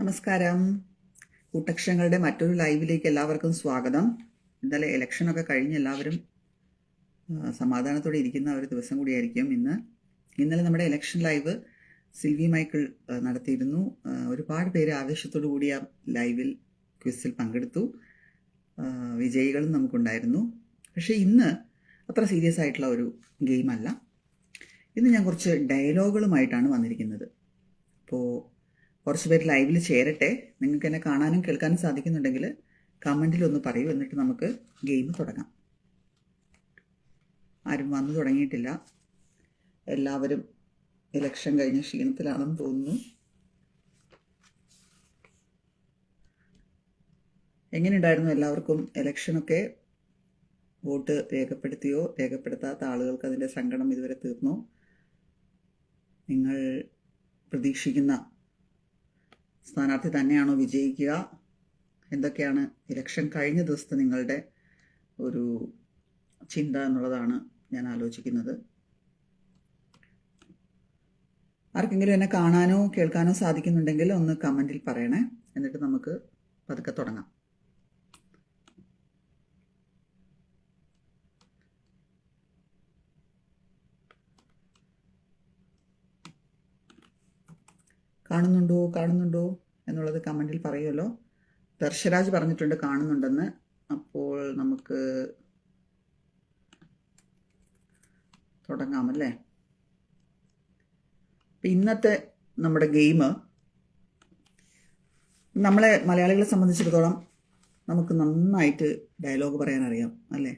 നമസ്കാരം. കൂട്ടക്ഷരങ്ങളുടെ മറ്റൊരു ലൈവിലേക്ക് എല്ലാവർക്കും സ്വാഗതം. ഇന്നലെ ഇലക്ഷനൊക്കെ കഴിഞ്ഞ് എല്ലാവരും സമാധാനത്തോടെ ഇരിക്കുന്ന ഒരു ദിവസം കൂടിയായിരിക്കും ഇന്ന്. ഇന്നലെ നമ്മുടെ ഇലക്ഷൻ ലൈവ് സിൽവി മൈക്കിൾ നടത്തിയിരുന്നു. ഒരുപാട് പേര് ആവേശത്തോടു കൂടി ആ ലൈവിൽ ക്വിസിൽ പങ്കെടുത്തു. വിജയികളും നമുക്കുണ്ടായിരുന്നു. പക്ഷേ ഇന്ന് അത്ര സീരിയസ് ആയിട്ടുള്ള ഒരു ഗെയിമല്ല. ഇന്ന് ഞാൻ കുറച്ച് ഡയലോഗുകളുമായിട്ടാണ് വന്നിരിക്കുന്നത്. അപ്പോൾ കുറച്ച് പേര് ലൈവിൽ ചേരട്ടെ. നിങ്ങൾക്ക് എന്നെ കാണാനും കേൾക്കാനും സാധിക്കുന്നുണ്ടെങ്കിൽ കമൻറ്റിലൊന്ന് പറയൂ, എന്നിട്ട് നമുക്ക് ഗെയിം തുടങ്ങാം. ആരും വന്നു തുടങ്ങിയിട്ടില്ല. എല്ലാവരും ഇലക്ഷൻ കഴിഞ്ഞ ക്ഷീണത്തിലാണെന്ന് തോന്നുന്നു. എങ്ങനെയുണ്ടായിരുന്നു എല്ലാവർക്കും ഇലക്ഷനൊക്കെ? വോട്ട് രേഖപ്പെടുത്തിയോ? രേഖപ്പെടുത്താത്ത ആളുകൾക്ക് അതിൻ്റെ സങ്കടം ഇതുവരെ തീർന്നോ? നിങ്ങൾ പ്രതീക്ഷിക്കുന്ന സ്ഥാനാർത്ഥി തന്നെയാണോ വിജയിക്കുക? എന്തൊക്കെയാണ് ഇലക്ഷൻ കഴിഞ്ഞ ദിവസത്തെ നിങ്ങളുടെ ഒരു ചിന്ത എന്നുള്ളതാണ് ഞാൻ ആലോചിക്കുന്നത്. ആർക്കെങ്കിലും എന്നെ കാണാനോ കേൾക്കാനോ സാധിക്കുന്നുണ്ടെങ്കിൽ ഒന്ന് കമൻറ്റിൽ പറയണേ, എന്നിട്ട് നമുക്ക് പതുക്കെ തുടങ്ങാം. കാണുന്നുണ്ടോ എന്നുള്ളത് കമൻറ്റിൽ പറയുമല്ലോ. ദർശരാജ് പറഞ്ഞിട്ടുണ്ട് കാണുന്നുണ്ടെന്ന്. അപ്പോൾ നമുക്ക് തുടങ്ങാമല്ലേ? ഇന്നത്തെ നമ്മുടെ ഗെയിം, നമ്മളെ മലയാളികളെ സംബന്ധിച്ചിടത്തോളം നമുക്ക് നന്നായിട്ട് ഡയലോഗ് പറയാൻ അറിയാം അല്ലേ?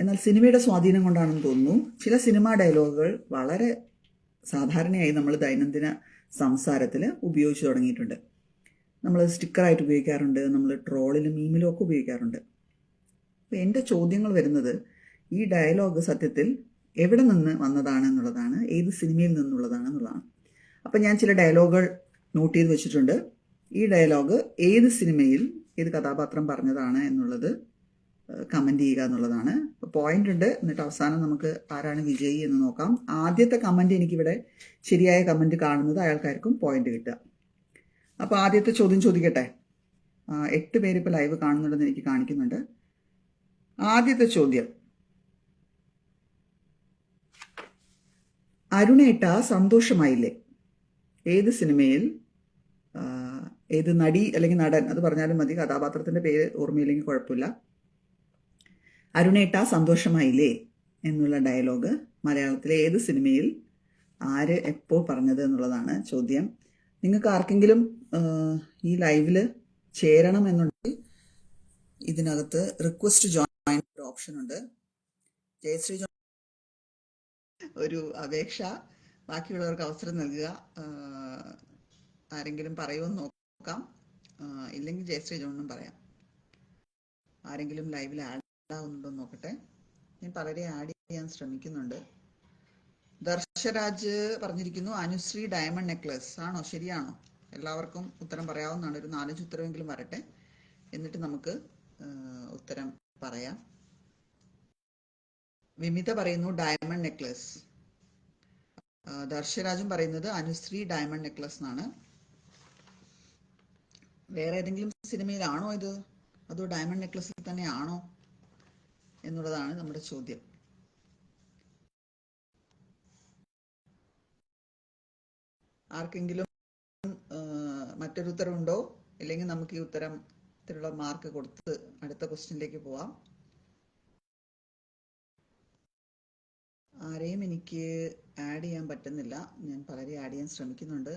എന്നാൽ സിനിമയുടെ സ്വാധീനം കൊണ്ടാണെന്ന് തോന്നുന്നു ചില സിനിമാ ഡയലോഗുകൾ വളരെ സാധാരണയായി നമ്മൾ ദൈനംദിന സംസാരത്തിൽ ഉപയോഗിച്ച് തുടങ്ങിയിട്ടുണ്ട്. നമ്മൾ സ്റ്റിക്കറായിട്ട് ഉപയോഗിക്കാറുണ്ട്, നമ്മൾ ട്രോളിലും മീമിലും ഒക്കെ ഉപയോഗിക്കാറുണ്ട്. അപ്പോൾ എൻ്റെ ചോദ്യങ്ങൾ വരുന്നത്, ഈ ഡയലോഗ് സത്യത്തിൽ എവിടെ നിന്ന് വന്നതാണ് എന്നുള്ളതാണ്, ഏത് സിനിമയിൽ നിന്നുള്ളതാണ് എന്നുള്ളതാണ്. അപ്പം ഞാൻ ചില ഡയലോഗുകൾ നോട്ട് ചെയ്ത് വെച്ചിട്ടുണ്ട്. ഈ ഡയലോഗ് ഏത് സിനിമയിൽ ഏത് കഥാപാത്രം പറഞ്ഞതാണ് എന്നുള്ളത് കമൻറ്റ് ചെയ്യുക എന്നുള്ളതാണ്. പോയിന്റ് ഉണ്ട്. എന്നിട്ട് അവസാനം നമുക്ക് ആരാണ് വിജയി എന്ന് നോക്കാം. ആദ്യത്തെ കമൻറ്റ് എനിക്കിവിടെ ശരിയായ കമൻറ്റ് കാണുന്നത് അയാൾക്കാർക്കും പോയിന്റ് കിട്ടുക. അപ്പോൾ ആദ്യത്തെ ചോദ്യം ചോദിക്കട്ടെ. 8 പേര് ഇപ്പോൾ ലൈവ് കാണുന്നുണ്ടെന്ന് എനിക്ക് കാണിക്കുന്നുണ്ട്. ആദ്യത്തെ ചോദ്യം, അരുണേട്ട സന്തോഷമായില്ലേ? ഏത് സിനിമയിൽ, ഏത് നടി അല്ലെങ്കിൽ നടൻ, അത് പറഞ്ഞാലും മതി, കഥാപാത്രത്തിൻ്റെ പേര് ഓർമ്മയില്ലെങ്കിൽ കുഴപ്പമില്ല. അരുണേട്ട സന്തോഷമായില്ലേ എന്നുള്ള ഡയലോഗ് മലയാളത്തിലെ ഏത് സിനിമയിൽ ആര് എപ്പോൾ പറഞ്ഞത് എന്നുള്ളതാണ് ചോദ്യം. നിങ്ങൾക്ക് ആർക്കെങ്കിലും ഈ ലൈവിൽ ചേരണം എന്നുണ്ടെങ്കിൽ ഇതിനകത്ത് റിക്വസ്റ്റ് ജോയിൻ ഒരു ഓപ്ഷൻ ഉണ്ട്. ജയശ്രീ ഒരു അപേക്ഷ, ബാക്കിയുള്ളവർക്ക് അവസരം നൽകുക. ആരെങ്കിലും പറയുമെന്ന് നോക്കാം, ഇല്ലെങ്കിൽ ജയശ്രീ ജോണും പറയാം. ആരെങ്കിലും ലൈവിൽ ആഡ് ആവുന്നുണ്ടോ നോക്കട്ടെ. ഞാൻ പലരെ ആഡ് ചെയ്യാൻ ശ്രമിക്കുന്നുണ്ട്. ദർശരാജ് പറഞ്ഞിരിക്കുന്നു അനുശ്രീ ഡയമണ്ട് നെക്ലസ് ആണോ? ശരിയാണോ? എല്ലാവർക്കും ഉത്തരം പറയാവുന്നതാണ്. ഒരു 4-5 ഉത്തരമെങ്കിലും വരട്ടെ, എന്നിട്ട് നമുക്ക് ഉത്തരം പറയാം. വിമിത പറയുന്നു ഡയമണ്ട് നെക്ലസ്. ദർശരാജും പറയുന്നത് അനുശ്രീ ഡയമണ്ട് നെക്ലസ് എന്നാണ്. വേറെ ഏതെങ്കിലും സിനിമയിലാണോ ഇത്, അതോ ഡയമണ്ട് നെക്ലസിൽ തന്നെയാണോ എന്നുള്ളതാണ് നമ്മുടെ ചോദ്യം. ആർക്കെങ്കിലും മറ്റൊരു ഉത്തരവുണ്ടോ? ഇല്ലെങ്കിൽ നമുക്ക് ഈ ഉത്തരത്തിലുള്ള മാർക്ക് കൊടുത്ത് അടുത്ത ക്വസ്റ്റ്യനിലേക്ക് പോവാം. ആരെയും എനിക്ക് ആഡ് ചെയ്യാൻ പറ്റുന്നില്ല. ഞാൻ പലരെ ആഡ് ചെയ്യാൻ ശ്രമിക്കുന്നുണ്ട്.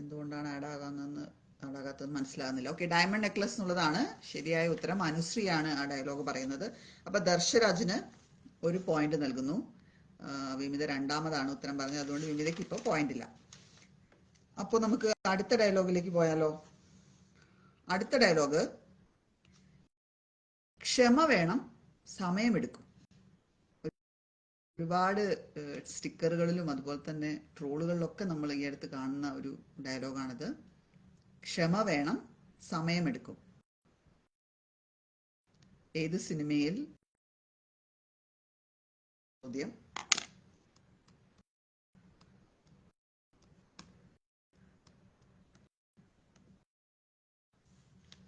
എന്തുകൊണ്ടാണ് ആഡാകാത്തതെന്ന് മനസ്സിലാകുന്നില്ല. ഓക്കെ, ഡയമണ്ട് നെക്ലസ് എന്നുള്ളതാണ് ശരിയായ ഉത്തരം. അനുശ്രീയാണ് ആ ഡയലോഗ് പറയുന്നത്. അപ്പൊ ദർശരാജിന് ഒരു പോയിന്റ് നൽകുന്നു. വിമിത രണ്ടാമതാണ് ഉത്തരം പറഞ്ഞത്, അതുകൊണ്ട് വിമിതയ്ക്ക് ഇപ്പോൾ പോയിന്റ് ഇല്ല. അപ്പോൾ നമുക്ക് അടുത്ത ഡയലോഗിലേക്ക് പോയാലോ? അടുത്ത ഡയലോഗ്, ക്ഷമ വേണം, സമയമെടുക്കും. ഒരുപാട് സ്റ്റിക്കറുകളിലും അതുപോലെ തന്നെ ട്രോളുകളിലൊക്കെ നമ്മൾ ഈ അടുത്ത് കാണുന്ന ഒരു ഡയലോഗാണിത്. ക്ഷമ വേണം, സമയമെടുക്കും. ഏത് സിനിമയിൽ? ചോദ്യം.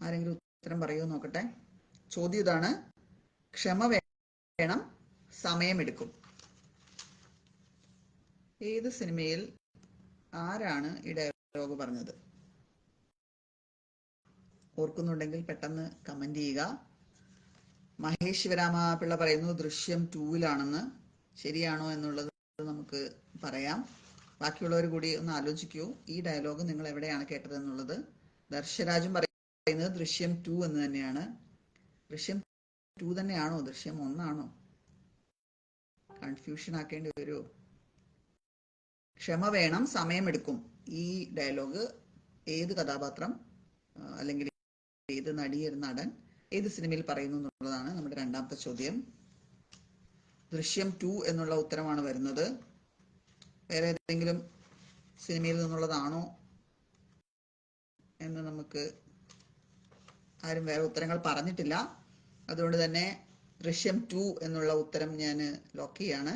ആരെങ്കിലും ഉത്തരം പറയുമോ നോക്കട്ടെ. ചോദ്യം ഇതാണ്, ക്ഷമ വേണം, സമയമെടുക്കും. ഏത് സിനിമയിൽ ആരാണ് ഈ ഡയലോഗ് പറഞ്ഞത്? ഓർക്കുന്നുണ്ടെങ്കിൽ പെട്ടെന്ന് കമന്റ് ചെയ്യുക. മഹേഷ് ശിവരാമ പിള്ള പറയുന്നു ദൃശ്യം 2-ലാണെന്ന്. ശരിയാണോ എന്നുള്ളത് നമുക്ക് പറയാം. ബാക്കിയുള്ളവർ കൂടി ഒന്ന് ആലോചിക്കൂ, ഈ ഡയലോഗ് നിങ്ങൾ എവിടെയാണ് കേട്ടത് എന്നുള്ളത്. ദർശരാജും പറയുന്നത് ദൃശ്യം 2 എന്ന് തന്നെയാണ്. ദൃശ്യം 2 തന്നെയാണോ, ദൃശ്യം 1 കൺഫ്യൂഷൻ ആക്കേണ്ടി വരുമോ? ക്ഷമ വേണം, സമയമെടുക്കും. ഈ ഡയലോഗ് ഏത് കഥാപാത്രം അല്ലെങ്കിൽ ഏത് നടി, നടൻ, ഏത് സിനിമയിൽ പറയുന്നു എന്നുള്ളതാണ് നമ്മുടെ രണ്ടാമത്തെ ചോദ്യം. ദൃശ്യം 2 എന്നുള്ള ഉത്തരമാണ് വരുന്നത്. വേറെ ഏതെങ്കിലും സിനിമയിൽ നിന്നുള്ളതാണോ എന്ന് നമുക്ക് ആരും വേറെ ഉത്തരങ്ങൾ പറഞ്ഞിട്ടില്ല. അതുകൊണ്ട് തന്നെ ദൃശ്യം 2 എന്നുള്ള ഉത്തരം ഞാൻ ലോക്ക് ചെയ്യാണ്.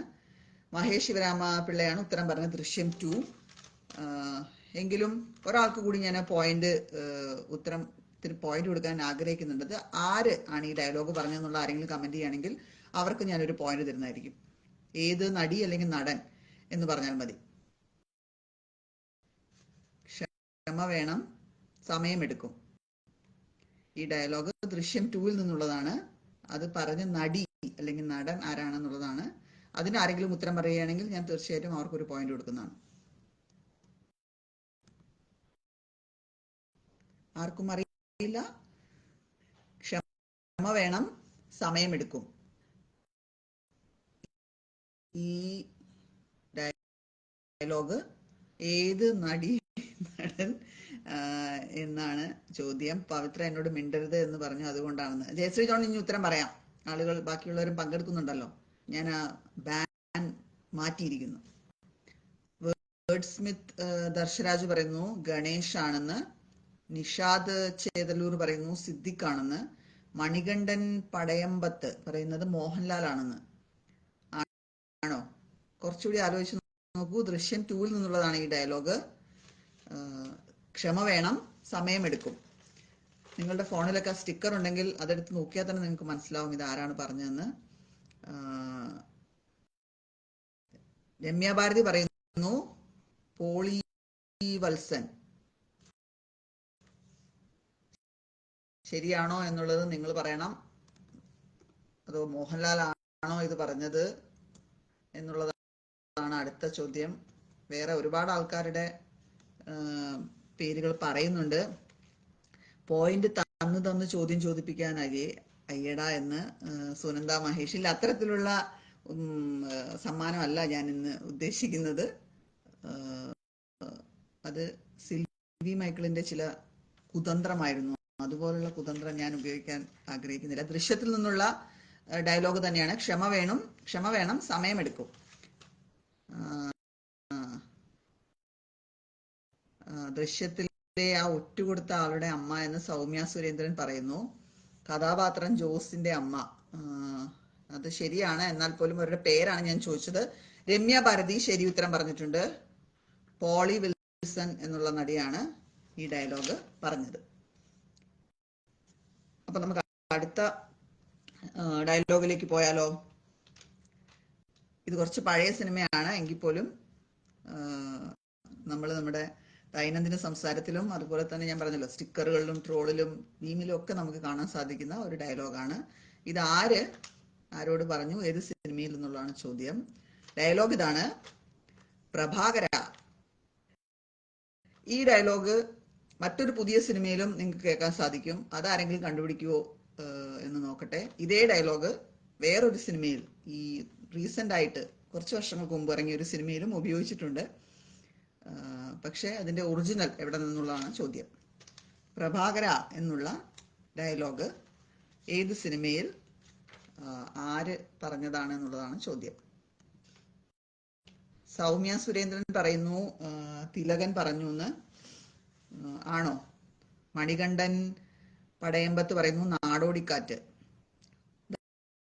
മഹേഷ് ശിവരാമ പിള്ളയാണ് ഉത്തരം പറഞ്ഞത്, ദൃശ്യം 2. എങ്കിലും ഒരാൾക്ക് കൂടി ഞാൻ ഉത്തരത്തിന് പോയിന്റ് കൊടുക്കാൻ ആഗ്രഹിക്കുന്നുണ്ട്. ആര് ആണ് ഈ ഡയലോഗ് പറഞ്ഞതെന്നുള്ള ആരെങ്കിലും കമന്റ് ചെയ്യുകയാണെങ്കിൽ അവർക്ക് ഞാനൊരു പോയിന്റ് തരുന്നതായിരിക്കും. ഏത് നടി അല്ലെങ്കിൽ നടൻ എന്ന് പറഞ്ഞാൽ മതി. ക്ഷമ വേണം, സമയമെടുക്കും. ഈ ഡയലോഗ് ദൃശ്യം 2-ൽ നിന്നുള്ളതാണ്. അത് പറഞ്ഞ നടി അല്ലെങ്കിൽ നടൻ ആരാണെന്നുള്ളതാണ്. അതിന് ആരെങ്കിലും ഉത്തരം പറയുകയാണെങ്കിൽ ഞാൻ തീർച്ചയായിട്ടും അവർക്കൊരു പോയിന്റ് കൊടുക്കുന്നതാണ്. ആർക്കും അറിയില്ല? ക്ഷമ വേണം, സമയമെടുക്കും. ഈ ഡയലോഗ് ഏത് നടി, നടൻ എന്നാണ് ചോദ്യം. പവിത്ര എന്നോട് മിണ്ടരുത് എന്ന് പറഞ്ഞു, അതുകൊണ്ടാണെന്ന്. ജയശ്രീ ജോൺ ഇനി ഉത്തരം പറയാം. ആളുകൾ ബാക്കിയുള്ളവരും പങ്കെടുക്കുന്നുണ്ടല്ലോ. ഞാൻ ആ ബാൻ മാറ്റിയിരിക്കുന്നു. വേർഡ് സ്മിത്ത് ദർശരാജ് പറയുന്നു ഗണേഷ് ആണെന്ന്. നിഷാദ് ചേതലൂർ പറയുന്നു സിദ്ദിഖ് ആണെന്ന്. മണികണ്ഠൻ പടയമ്പത്ത് പറയുന്നത് മോഹൻലാൽ ആണെന്ന്. ആണോ? കുറച്ചുകൂടി ആലോചിച്ച് നോക്കൂ. ദൃശ്യം 2-ൽ നിന്നുള്ളതാണ് ഈ ഡയലോഗ്. ക്ഷമ വേണം, സമയമെടുക്കും. നിങ്ങളുടെ ഫോണിലൊക്കെ സ്റ്റിക്കർ ഉണ്ടെങ്കിൽ അതെടുത്ത് നോക്കിയാൽ തന്നെ നിങ്ങൾക്ക് മനസ്സിലാവും ഇത് ആരാണ് പറഞ്ഞതെന്ന്. രമ്യ ഭാരതി പറയുന്നു പോളി വത്സൻ. ശരിയാണോ എന്നുള്ളത് നിങ്ങൾ പറയണം. അതോ മോഹൻലാൽ ആണോ ഇത് പറഞ്ഞത് എന്നുള്ളതാണ് അടുത്ത ചോദ്യം. വേറെ ഒരുപാട് ആൾക്കാരുടെ പേരുകൾ പറയുന്നുണ്ട്. പോയിന്റ് തന്ന് ചോദ്യം ചോദിപ്പിക്കാനാകെ അയ്യടാ എന്ന് സുനന്ദ മഹേഷ്. ഇല്ല, അത്തരത്തിലുള്ള സമ്മാനമല്ല ഞാൻ ഇന്ന് ഉദ്ദേശിക്കുന്നത്. അത് സിൽവി മൈക്കിളിന്റെ ചില കുതന്ത്രമായിരുന്നു. അതുപോലുള്ള കുതന്ത്രം ഞാൻ ഉപയോഗിക്കാൻ ആഗ്രഹിക്കുന്നില്ല. ദൃശ്യത്തിൽ നിന്നുള്ള ഡയലോഗ് തന്നെയാണ്. ക്ഷമ വേണം, സമയമെടുക്കും. ദൃശ്യത്തിലെ ആ ഒറ്റുകൊടുത്ത ആളുടെ അമ്മ എന്ന് സൗമ്യ സുരേന്ദ്രൻ പറയുന്നു. കഥാപാത്രം ജോസിന്റെ അമ്മ. അത് ശരിയാണ്, എന്നാൽ പോലും അവരുടെ പേരാണ് ഞാൻ ചോദിച്ചത്. രമ്യ ഭാരതി ശരി ഉത്തരം പറഞ്ഞിട്ടുണ്ട്. പോളി വിൽസൺ എന്നുള്ള നടിയാണ് ഈ ഡയലോഗ് പറഞ്ഞത്. അപ്പൊ നമുക്ക് അടുത്ത ഡയലോഗിലേക്ക് പോയാലോ? ഇത് കുറച്ച് പഴയ സിനിമയാണ്, എങ്കിൽ പോലും നമ്മൾ നമ്മുടെ ദൈനംദിന സംസാരത്തിലും അതുപോലെ തന്നെ ഞാൻ പറഞ്ഞല്ലോ സ്റ്റിക്കറുകളിലും ട്രോളിലും മീമിലും ഒക്കെ നമുക്ക് കാണാൻ സാധിക്കുന്ന ഒരു ഡയലോഗാണ്. ഇത് ആരോട് പറഞ്ഞു, ഏത് സിനിമയിൽ നിന്നുള്ളതാണ് ചോദ്യം. ഡയലോഗ് ഇതാണ്, പ്രഭാകര. ഈ ഡയലോഗ് മറ്റൊരു പുതിയ സിനിമയിലും നിങ്ങൾക്ക് കേൾക്കാൻ സാധിക്കും. അതാരെങ്കിലും കണ്ടുപിടിക്കുവോ എന്ന് നോക്കട്ടെ. ഇതേ ഡയലോഗ് വേറൊരു സിനിമയിൽ, ഈ റീസെന്റ് ആയിട്ട് കുറച്ച് വർഷങ്ങൾക്ക് മുമ്പ് ഇറങ്ങിയ ഒരു സിനിമയിലും ഉപയോഗിച്ചിട്ടുണ്ട്. പക്ഷെ അതിന്റെ ഒറിജിനൽ എവിടെ നിന്നുള്ളതാണ് ചോദ്യം. പ്രഭാകര എന്നുള്ള ഡയലോഗ് ഏത് സിനിമയിൽ ആര് പറഞ്ഞതാണ് എന്നുള്ളതാണ് ചോദ്യം. സൗമ്യ സുരേന്ദ്രൻ പറയുന്നു തിലകൻ പറഞ്ഞു എന്ന്. ആണോ? മണികണ്ഠൻ പടയമ്പത്ത് പറയുന്നു നാടോടിക്കാറ്റ്.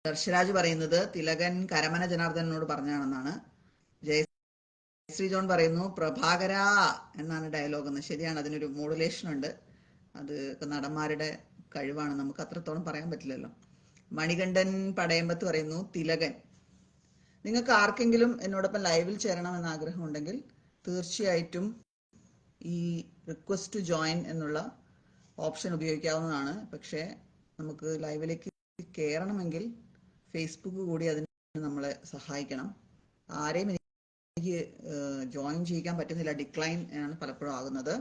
ദർശരാജ് പറയുന്നത് തിലകൻ കരമന ജനാർദ്ദനോട് പറഞ്ഞാണെന്നാണ്. ജയശ്രീ ജോൺ പറയുന്നു പ്രഭാകര എന്നാണ് ഡയലോഗ് എന്ന്. ശരിയാണ്, അതിനൊരു മോഡുലേഷൻ ഉണ്ട്. അത് ഇപ്പം നടന്മാരുടെ കഴിവാണ്, നമുക്ക് അത്രത്തോളം പറയാൻ പറ്റില്ലല്ലോ. മണികണ്ഠൻ പടയമ്പത്ത് പറയുന്നു തിലകൻ. നിങ്ങൾക്ക് ആർക്കെങ്കിലും എന്നോടൊപ്പം ലൈവിൽ ചേരണമെന്ന് ആഗ്രഹമുണ്ടെങ്കിൽ തീർച്ചയായിട്ടും ഈ റിക്വസ്റ്റ് ടു ജോയിൻ എന്നുള്ള ഓപ്ഷൻ ഉപയോഗിക്കാവുന്നതാണ്. പക്ഷേ നമുക്ക് ലൈവിലേക്ക് കയറണമെങ്കിൽ ഫേസ്ബുക്ക് കൂടി അതിന് നമ്മളെ സഹായിക്കണം. ആരെയും എനിക്ക് ജോയിൻ ചെയ്യിക്കാൻ പറ്റുന്നില്ല, ഡിക്ലൈൻ ആണ് പലപ്പോഴും ആകുന്നത്.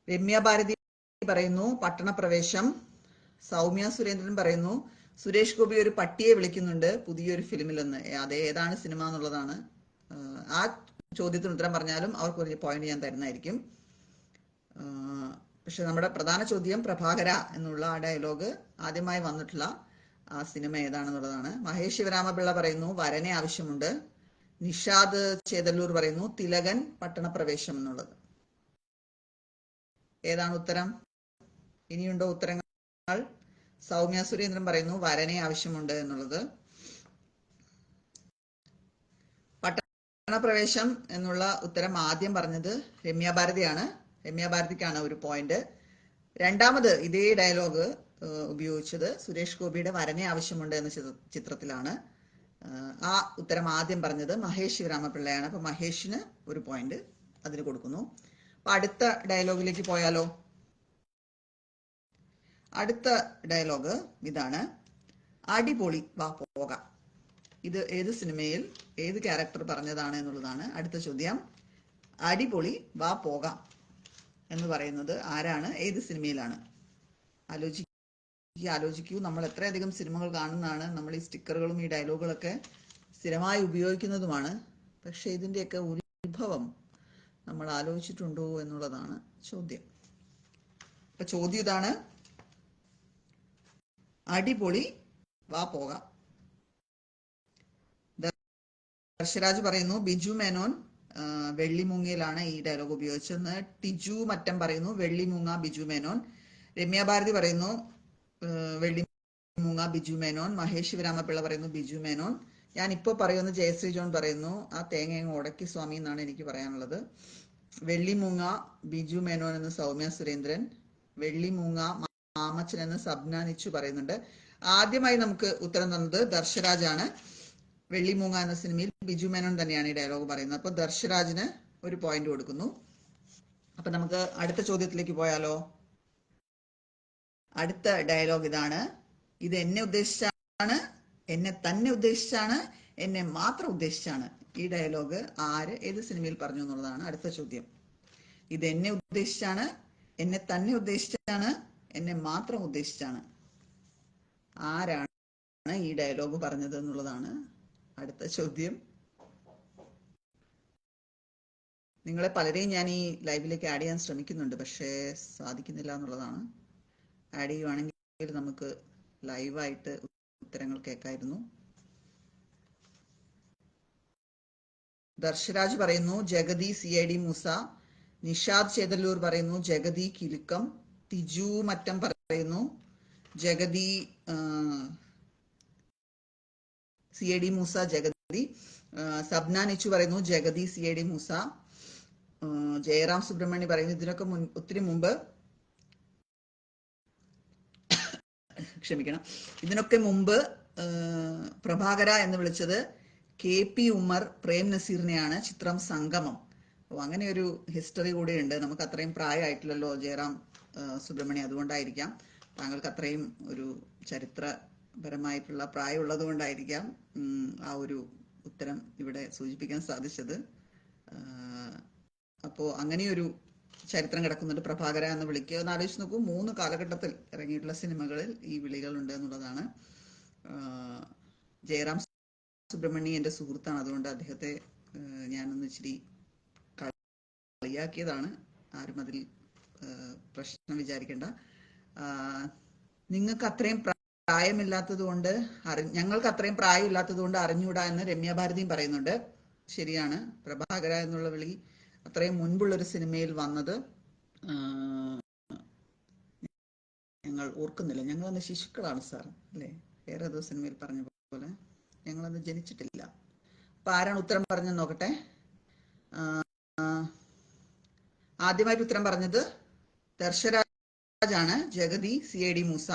രമ്യ ഭാരതി പറയുന്നു പട്ടണപ്രവേശം. സൗമ്യ സുരേന്ദ്രൻ പറയുന്നു സുരേഷ് ഗോപി ഒരു പട്ടിയെ വിളിക്കുന്നുണ്ട് പുതിയൊരു ഫിലിമിലെന്ന്. അത് ഏതാണ് സിനിമ എന്നുള്ളതാണ്. ആ ചോദ്യത്തിന് ഉത്തരം പറഞ്ഞാലും അവർക്ക് ഒരു പോയിന്റ് ഞാൻ തരുന്നതായിരിക്കും. പക്ഷെ നമ്മുടെ പ്രധാന ചോദ്യം പ്രഭാകര എന്നുള്ള ആ ഡയലോഗ് ആദ്യമായി വന്നിട്ടുള്ള ആ സിനിമ ഏതാണെന്നുള്ളതാണ്. മഹേഷ് ശിവരാമപിള്ള പറയുന്നു വരനെ ആവശ്യമുണ്ട്. നിഷാദ് ചേതല്ലൂർ പറയുന്നു തിലകൻ പട്ടണപ്രവേശം എന്നുള്ളത്. ഏതാണ് ഉത്തരം? ഇനിയുണ്ടോ ഉത്തരങ്ങൾ? സൗമ്യ സുരേന്ദ്രൻ പറയുന്നു വരനെ ആവശ്യമുണ്ട് എന്നുള്ളത്. പട്ടണപ്രവേശം എന്നുള്ള ഉത്തരം ആദ്യം പറഞ്ഞത് രമ്യ ഭാരതിയാണ്. രമ്യ ഭാരതിക്കാണ് ഒരു പോയിന്റ്. രണ്ടാമത് ഇതേ ഡയലോഗ് ഉപയോഗിച്ചത് സുരേഷ് ഗോപിയുടെ വരനെ ആവശ്യമുണ്ട് എന്ന ചിത്രത്തിലാണ്. ആ ഉത്തരം ആദ്യം പറഞ്ഞത് മഹേഷ് ശിവരാമപിള്ളയാണ്. അപ്പൊ മഹേഷിന് ഒരു പോയിന്റ് അതിന് കൊടുക്കുന്നു. അപ്പൊ അടുത്ത ഡയലോഗിലേക്ക് പോയാലോ? അടുത്ത ഡയലോഗ് ഇതാണ്, അടിപൊളി വാ പോകാം. ഇത് ഏത് സിനിമയിൽ ഏത് ക്യാരക്ടർ പറഞ്ഞതാണ് എന്നുള്ളതാണ് അടുത്ത ചോദ്യം. അടിപൊളി വാ പോകാം എന്ന് പറയുന്നത് ആരാണ്, ഏത് സിനിമയിലാണ്? ആലോചിക്കൂ. നമ്മൾ എത്രയധികം സിനിമകൾ കാണുന്നതാണ്. നമ്മൾ ഈ സ്റ്റിക്കറുകളും ഈ ഡയലോഗുകളൊക്കെ സ്ഥിരമായി ഉപയോഗിക്കുന്നതുമാണ്. പക്ഷെ ഇതിൻ്റെയൊക്കെ ഉത്ഭവം നമ്മൾ ആലോചിച്ചിട്ടുണ്ടോ എന്നുള്ളതാണ് ചോദ്യം. അപ്പൊ ചോദ്യം ഇതാണ്, അടിപൊളി വാ പോകാം. ദർശരാജ് പറയുന്നു ബിജു മേനോൻ വെള്ളിമുങ്ങയിലാണ് ഈ ഡയലോഗ് ഉപയോഗിച്ചെന്ന്. ടിജു മറ്റം പറയുന്നു വെള്ളിമുങ്ങ ബിജു മേനോൻ. രമ്യ ഭാരതി പറയുന്നു വെള്ളിമുങ്ങ ബിജു മേനോൻ. മഹേഷ് ശിവരാമപിള്ള പറയുന്നു ബിജു മേനോൻ. ഞാൻ ഇപ്പോൾ പറയുന്ന ജയശ്രീ ജോൺ പറയുന്നു ആ തേങ്ങ ഉടക്കി സ്വാമി എന്നാണ് എനിക്ക് പറയാനുള്ളത്. വെള്ളിമുങ്ങ ബിജു മേനോൻ എന്ന് സൗമ്യ സുരേന്ദ്രൻ. വെള്ളിമുങ്ങ മാമച്ചൻ എന്ന് സബ്ന നിച്ചു പറയുന്നുണ്ട്. ആദ്യമായി നമുക്ക് ഉത്തരം തന്നത് ദർശരാജാണ്. വെള്ളിമൂങ്ങ എന്ന സിനിമയിൽ ബിജു മേനോൻ തന്നെയാണ് ഈ ഡയലോഗ് പറയുന്നത്. അപ്പൊ ദർശരാജിന് ഒരു പോയിന്റ് കൊടുക്കുന്നു. അപ്പൊ നമുക്ക് അടുത്ത ചോദ്യത്തിലേക്ക് പോയാലോ? അടുത്ത ഡയലോഗ് ഇതാണ്, ഇത് എന്നെ ഉദ്ദേശിച്ചാണ്, എന്നെ തന്നെ ഉദ്ദേശിച്ചാണ്, എന്നെ മാത്രം ഉദ്ദേശിച്ചാണ്. ഈ ഡയലോഗ് ആര് ഏത് സിനിമയിൽ പറഞ്ഞു എന്നുള്ളതാണ് അടുത്ത ചോദ്യം. ഇത് എന്നെ ഉദ്ദേശിച്ചാണ്, എന്നെ തന്നെ ഉദ്ദേശിച്ചാണ്, എന്നെ മാത്രം ഉദ്ദേശിച്ചാണ്. ആരാണ് ഈ ഡയലോഗ് പറഞ്ഞത് എന്നുള്ളതാണ് അടുത്ത ചോദ്യം. നിങ്ങളെ പലരെയും ഞാൻ ഈ ലൈവിലേക്ക് ആഡ് ചെയ്യാൻ ശ്രമിക്കുന്നുണ്ട്, പക്ഷേ സാധിക്കുന്നില്ല എന്നുള്ളതാണ്. ആഡ് ചെയ്യുവാണെങ്കിൽ നമുക്ക് ലൈവായിട്ട് ഉത്തരങ്ങൾ കേൾക്കായിരുന്നു. ദർശരാജ് പറയുന്നു ജഗതി CID മൂസ. നിഷാദ് ചേതല്ലൂർ പറയുന്നു ജഗതി കിലുക്കം. തിജു മറ്റം പറയുന്നു ജഗതി CID മൂസ ജഗതി. സബ്ന നിച്ചു പറയുന്നു ജഗതി CID മൂസ. ജയറാം സുബ്രഹ്മണ്യ പറയുന്നു ഇതിനൊക്കെ ഒത്തിരി മുമ്പ് ക്ഷമിക്കണം, ഇതിനൊക്കെ മുമ്പ് പ്രഭാകര എന്ന് വിളിച്ചത് KP ഉമ്മർ പ്രേം നസീറിനെയാണ്. ചിത്രം സംഗമം. അപ്പോൾ അങ്ങനെ ഒരു ഹിസ്റ്ററി കൂടെയുണ്ട്. നമുക്ക് അത്രയും പ്രായമായിട്ടില്ലല്ലോ ജയറാം സുബ്രഹ്മണ്യം, അതുകൊണ്ടായിരിക്കാം താങ്കൾക്ക് അത്രയും ഒരു ചരിത്രപരമായിട്ടുള്ള പ്രായമുള്ളത് കൊണ്ടായിരിക്കാം ആ ഒരു ഉത്തരം ഇവിടെ സൂചിപ്പിക്കാൻ സാധിച്ചത്. അപ്പോൾ അങ്ങനെയൊരു ചരിത്രം കിടക്കുന്നുണ്ട്. പ്രഭാകര എന്ന് വിളിക്കുക എന്ന് ആലോചിച്ച് നോക്കൂ. 3 കാലഘട്ടത്തിൽ ഇറങ്ങിയിട്ടുള്ള സിനിമകളിൽ ഈ വിളികളുണ്ട് എന്നുള്ളതാണ്. ജയറാം സുബ്രഹ്മണ്യം എൻ്റെ സുഹൃത്താണ്, അതുകൊണ്ട് അദ്ദേഹത്തെ ഞാനൊന്ന് ഇച്ചിരി കളിയാക്കിയതാണ്. ആരും അതിൽ പ്രശ്നം വിചാരിക്കേണ്ട. നിങ്ങൾക്ക് അത്രയും പ്രായമില്ലാത്തത് കൊണ്ട് ഞങ്ങൾക്ക് അത്രയും പ്രായമില്ലാത്തത് കൊണ്ട് അറിഞ്ഞൂടാ എന്ന് രമ്യ ഭാരതിയും പറയുന്നുണ്ട്. ശരിയാണ്, പ്രഭാകര എന്നുള്ള വിളി അത്രയും മുൻപുള്ളൊരു സിനിമയിൽ വന്നത് ഞങ്ങൾ ഓർക്കുന്നില്ല. ഞങ്ങളന്ന് ശിശുക്കളാണ് സാർ, അല്ലേ? വേറെ ഏതോ സിനിമയിൽ പറഞ്ഞ പോലെ ഞങ്ങളന്ന് ജനിച്ചിട്ടില്ല. അപ്പൊ ആരാണ് ഉത്തരം പറഞ്ഞത് നോക്കട്ടെ. ആദ്യമായിട്ട് ഉത്തരം പറഞ്ഞത് ദർശരാജ് ദർശരാജാണ്, ജഗതി, CID മൂസ.